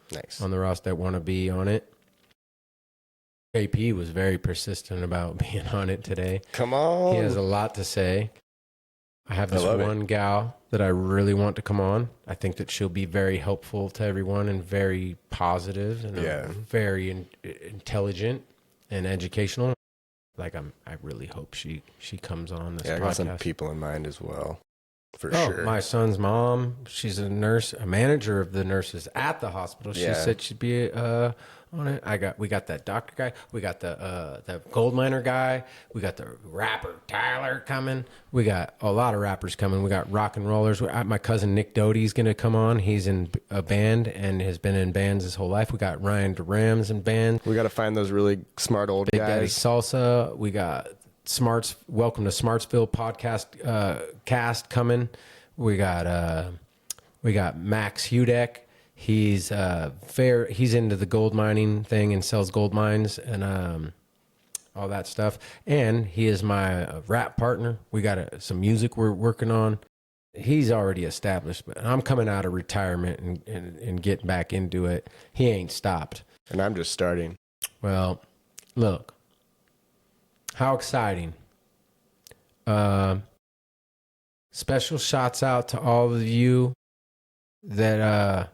on the roster that want to be on it. JP was very persistent about being on it today. Come on. He has a lot to say. I have this one gal that I really want to come on. I think that she'll be very helpful to everyone and very positive and very intelligent and educational. Like I really hope she comes on this podcast. I got some people in mind as well, for sure. My son's mom, she's a nurse, a manager of the nurses at the hospital. She said she'd be on it. We got that doctor guy. We got the gold miner guy. We got the rapper Tyler coming. We got a lot of rappers coming. We got rock and rollers. My cousin Nick Doty is going to come on. He's in a band and has been in bands his whole life. We got Ryan Durham's in bands. We got to find those really smart old Big guys. Daddy Salsa. We got Welcome to Smartsville podcast cast coming. We got Max Hudek. He's he's into the gold mining thing and sells gold mines and all that stuff. And he is my rap partner. We got some music we're working on. He's already established, but I'm coming out of retirement and getting back into it. He ain't stopped. And I'm just starting. Well, look. How exciting. Special shots out to all of you that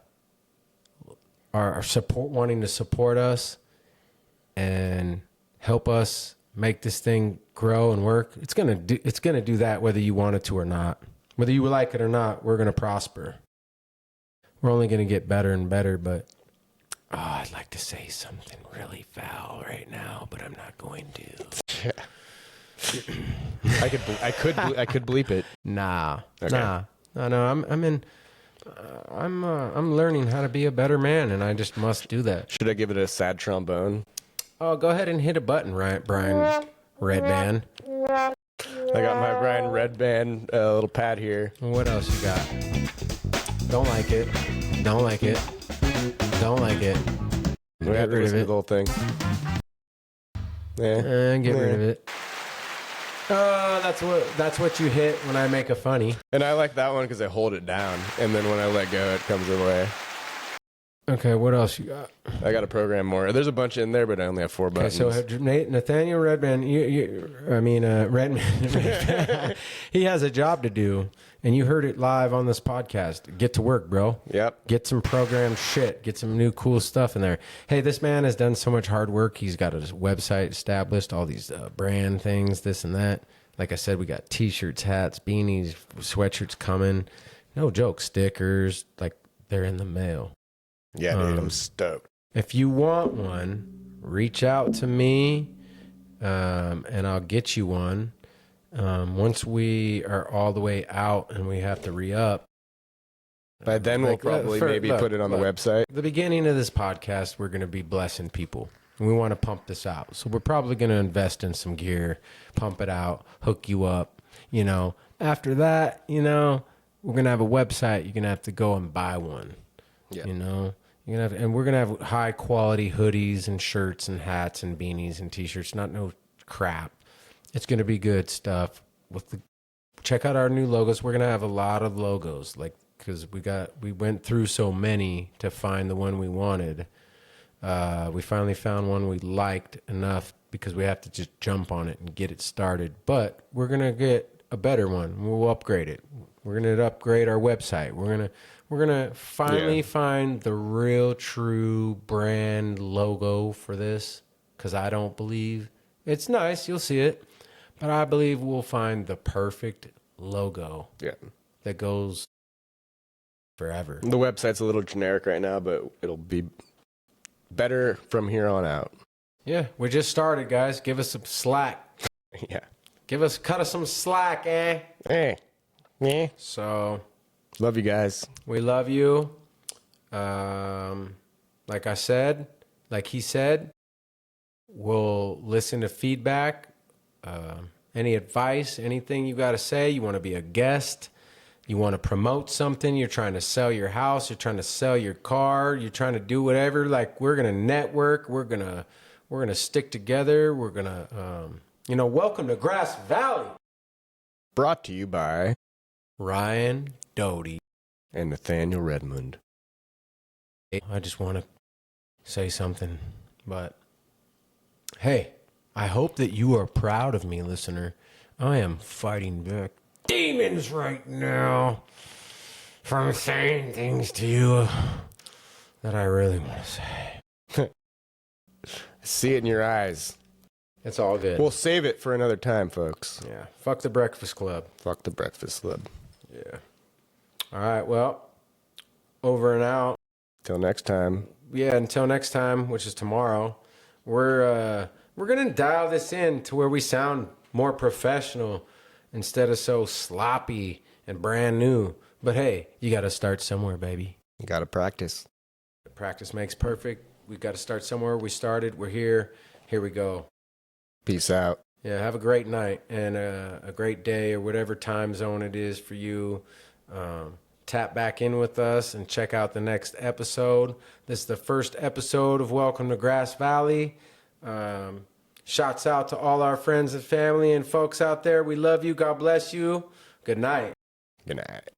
are wanting to support us and help us make this thing grow and work. It's gonna do that whether you want it to or not. Whether you like it or not, we're gonna prosper. We're only gonna get better and better, but I'd like to say something really foul right now, but I'm not going to. I could bleep it. Nah. Okay. No. I'm learning how to be a better man, and I just must do that. Should I give it a sad trombone? Oh, go ahead and hit a button, right, Brian Redman. I got my Brian Redman little pad here. What else you got? Don't like it. Don't like it. Don't like it. Get rid of it. The whole thing. Yeah. Get rid of it. That's what you hit when I make a funny. And I like that one because I hold it down, and then when I let go, it comes away. Okay, what else you got? I got to program more. There's a bunch in there, but I only have 4 buttons. Okay, so Nathaniel Redmond, Redmond, he has a job to do, and you heard it live on this podcast. Get to work, bro. Yep. Get some programmed shit. Get some new cool stuff in there. Hey, this man has done so much hard work. He's got his website established, all these brand things, this and that. Like I said, we got T-shirts, hats, beanies, sweatshirts coming. No joke, stickers. Like, they're in the mail. Yeah, dude, I'm stoked. If you want one, reach out to me, and I'll get you one. Once we are all the way out and we have to re-up. By then we'll probably put it on the website. The beginning of this podcast, we're going to be blessing people. We want to pump this out. So we're probably going to invest in some gear, pump it out, hook you up. After that, we're going to have a website. You're going to have to go and buy one. Yeah. And we're going to have high quality hoodies and shirts and hats and beanies and T-shirts, not no crap. It's going to be good stuff. Check out our new logos. We're going to have a lot of logos, because we went through so many to find the one we wanted. We finally found one we liked enough because we have to just jump on it and get it started. But we're going to get a better one. We'll upgrade it. We're going to upgrade our website. We're gonna finally find the real, true brand logo for this, because I don't believe it's nice. You'll see it, but I believe we'll find the perfect logo. Yeah, that goes forever. The website's a little generic right now, but it'll be better from here on out. Yeah, we just started, guys. Give us some slack. Yeah, cut us some slack, eh? Hey, yeah. So. Love you guys. We love you. Like I said, like he said, we'll listen to feedback, any advice, anything you got to say. You want to be a guest, you want to promote something, you're trying to sell your house, you're trying to sell your car, you're trying to do whatever. Like, we're going to network, we're going to stick together. We're going to, welcome to Grass Valley. Brought to you by Ryan Doty and Nathaniel Redmond. I just want to say something, but hey, I hope that you are proud of me, listener. I am fighting back demons right now from saying things to you that I really want to say. See it in your eyes. It's all good. We'll save it for another time, folks. Yeah. Fuck the Breakfast Club. Fuck the Breakfast Club. Yeah. All right. Well, over and out. Till next time. Yeah. Until next time, which is tomorrow, we're gonna dial this in to where we sound more professional instead of so sloppy and brand new. But hey, you got to start somewhere, baby. You got to practice. Practice makes perfect. We got to start somewhere. We started. We're here. Here we go. Peace out. Yeah, have a great night and a great day or whatever time zone it is for you. Tap back in with us and check out the next episode. This is the first episode of Welcome to Grass Valley. Shouts out to all our friends and family and folks out there. We love you. God bless you. Good night. Good night.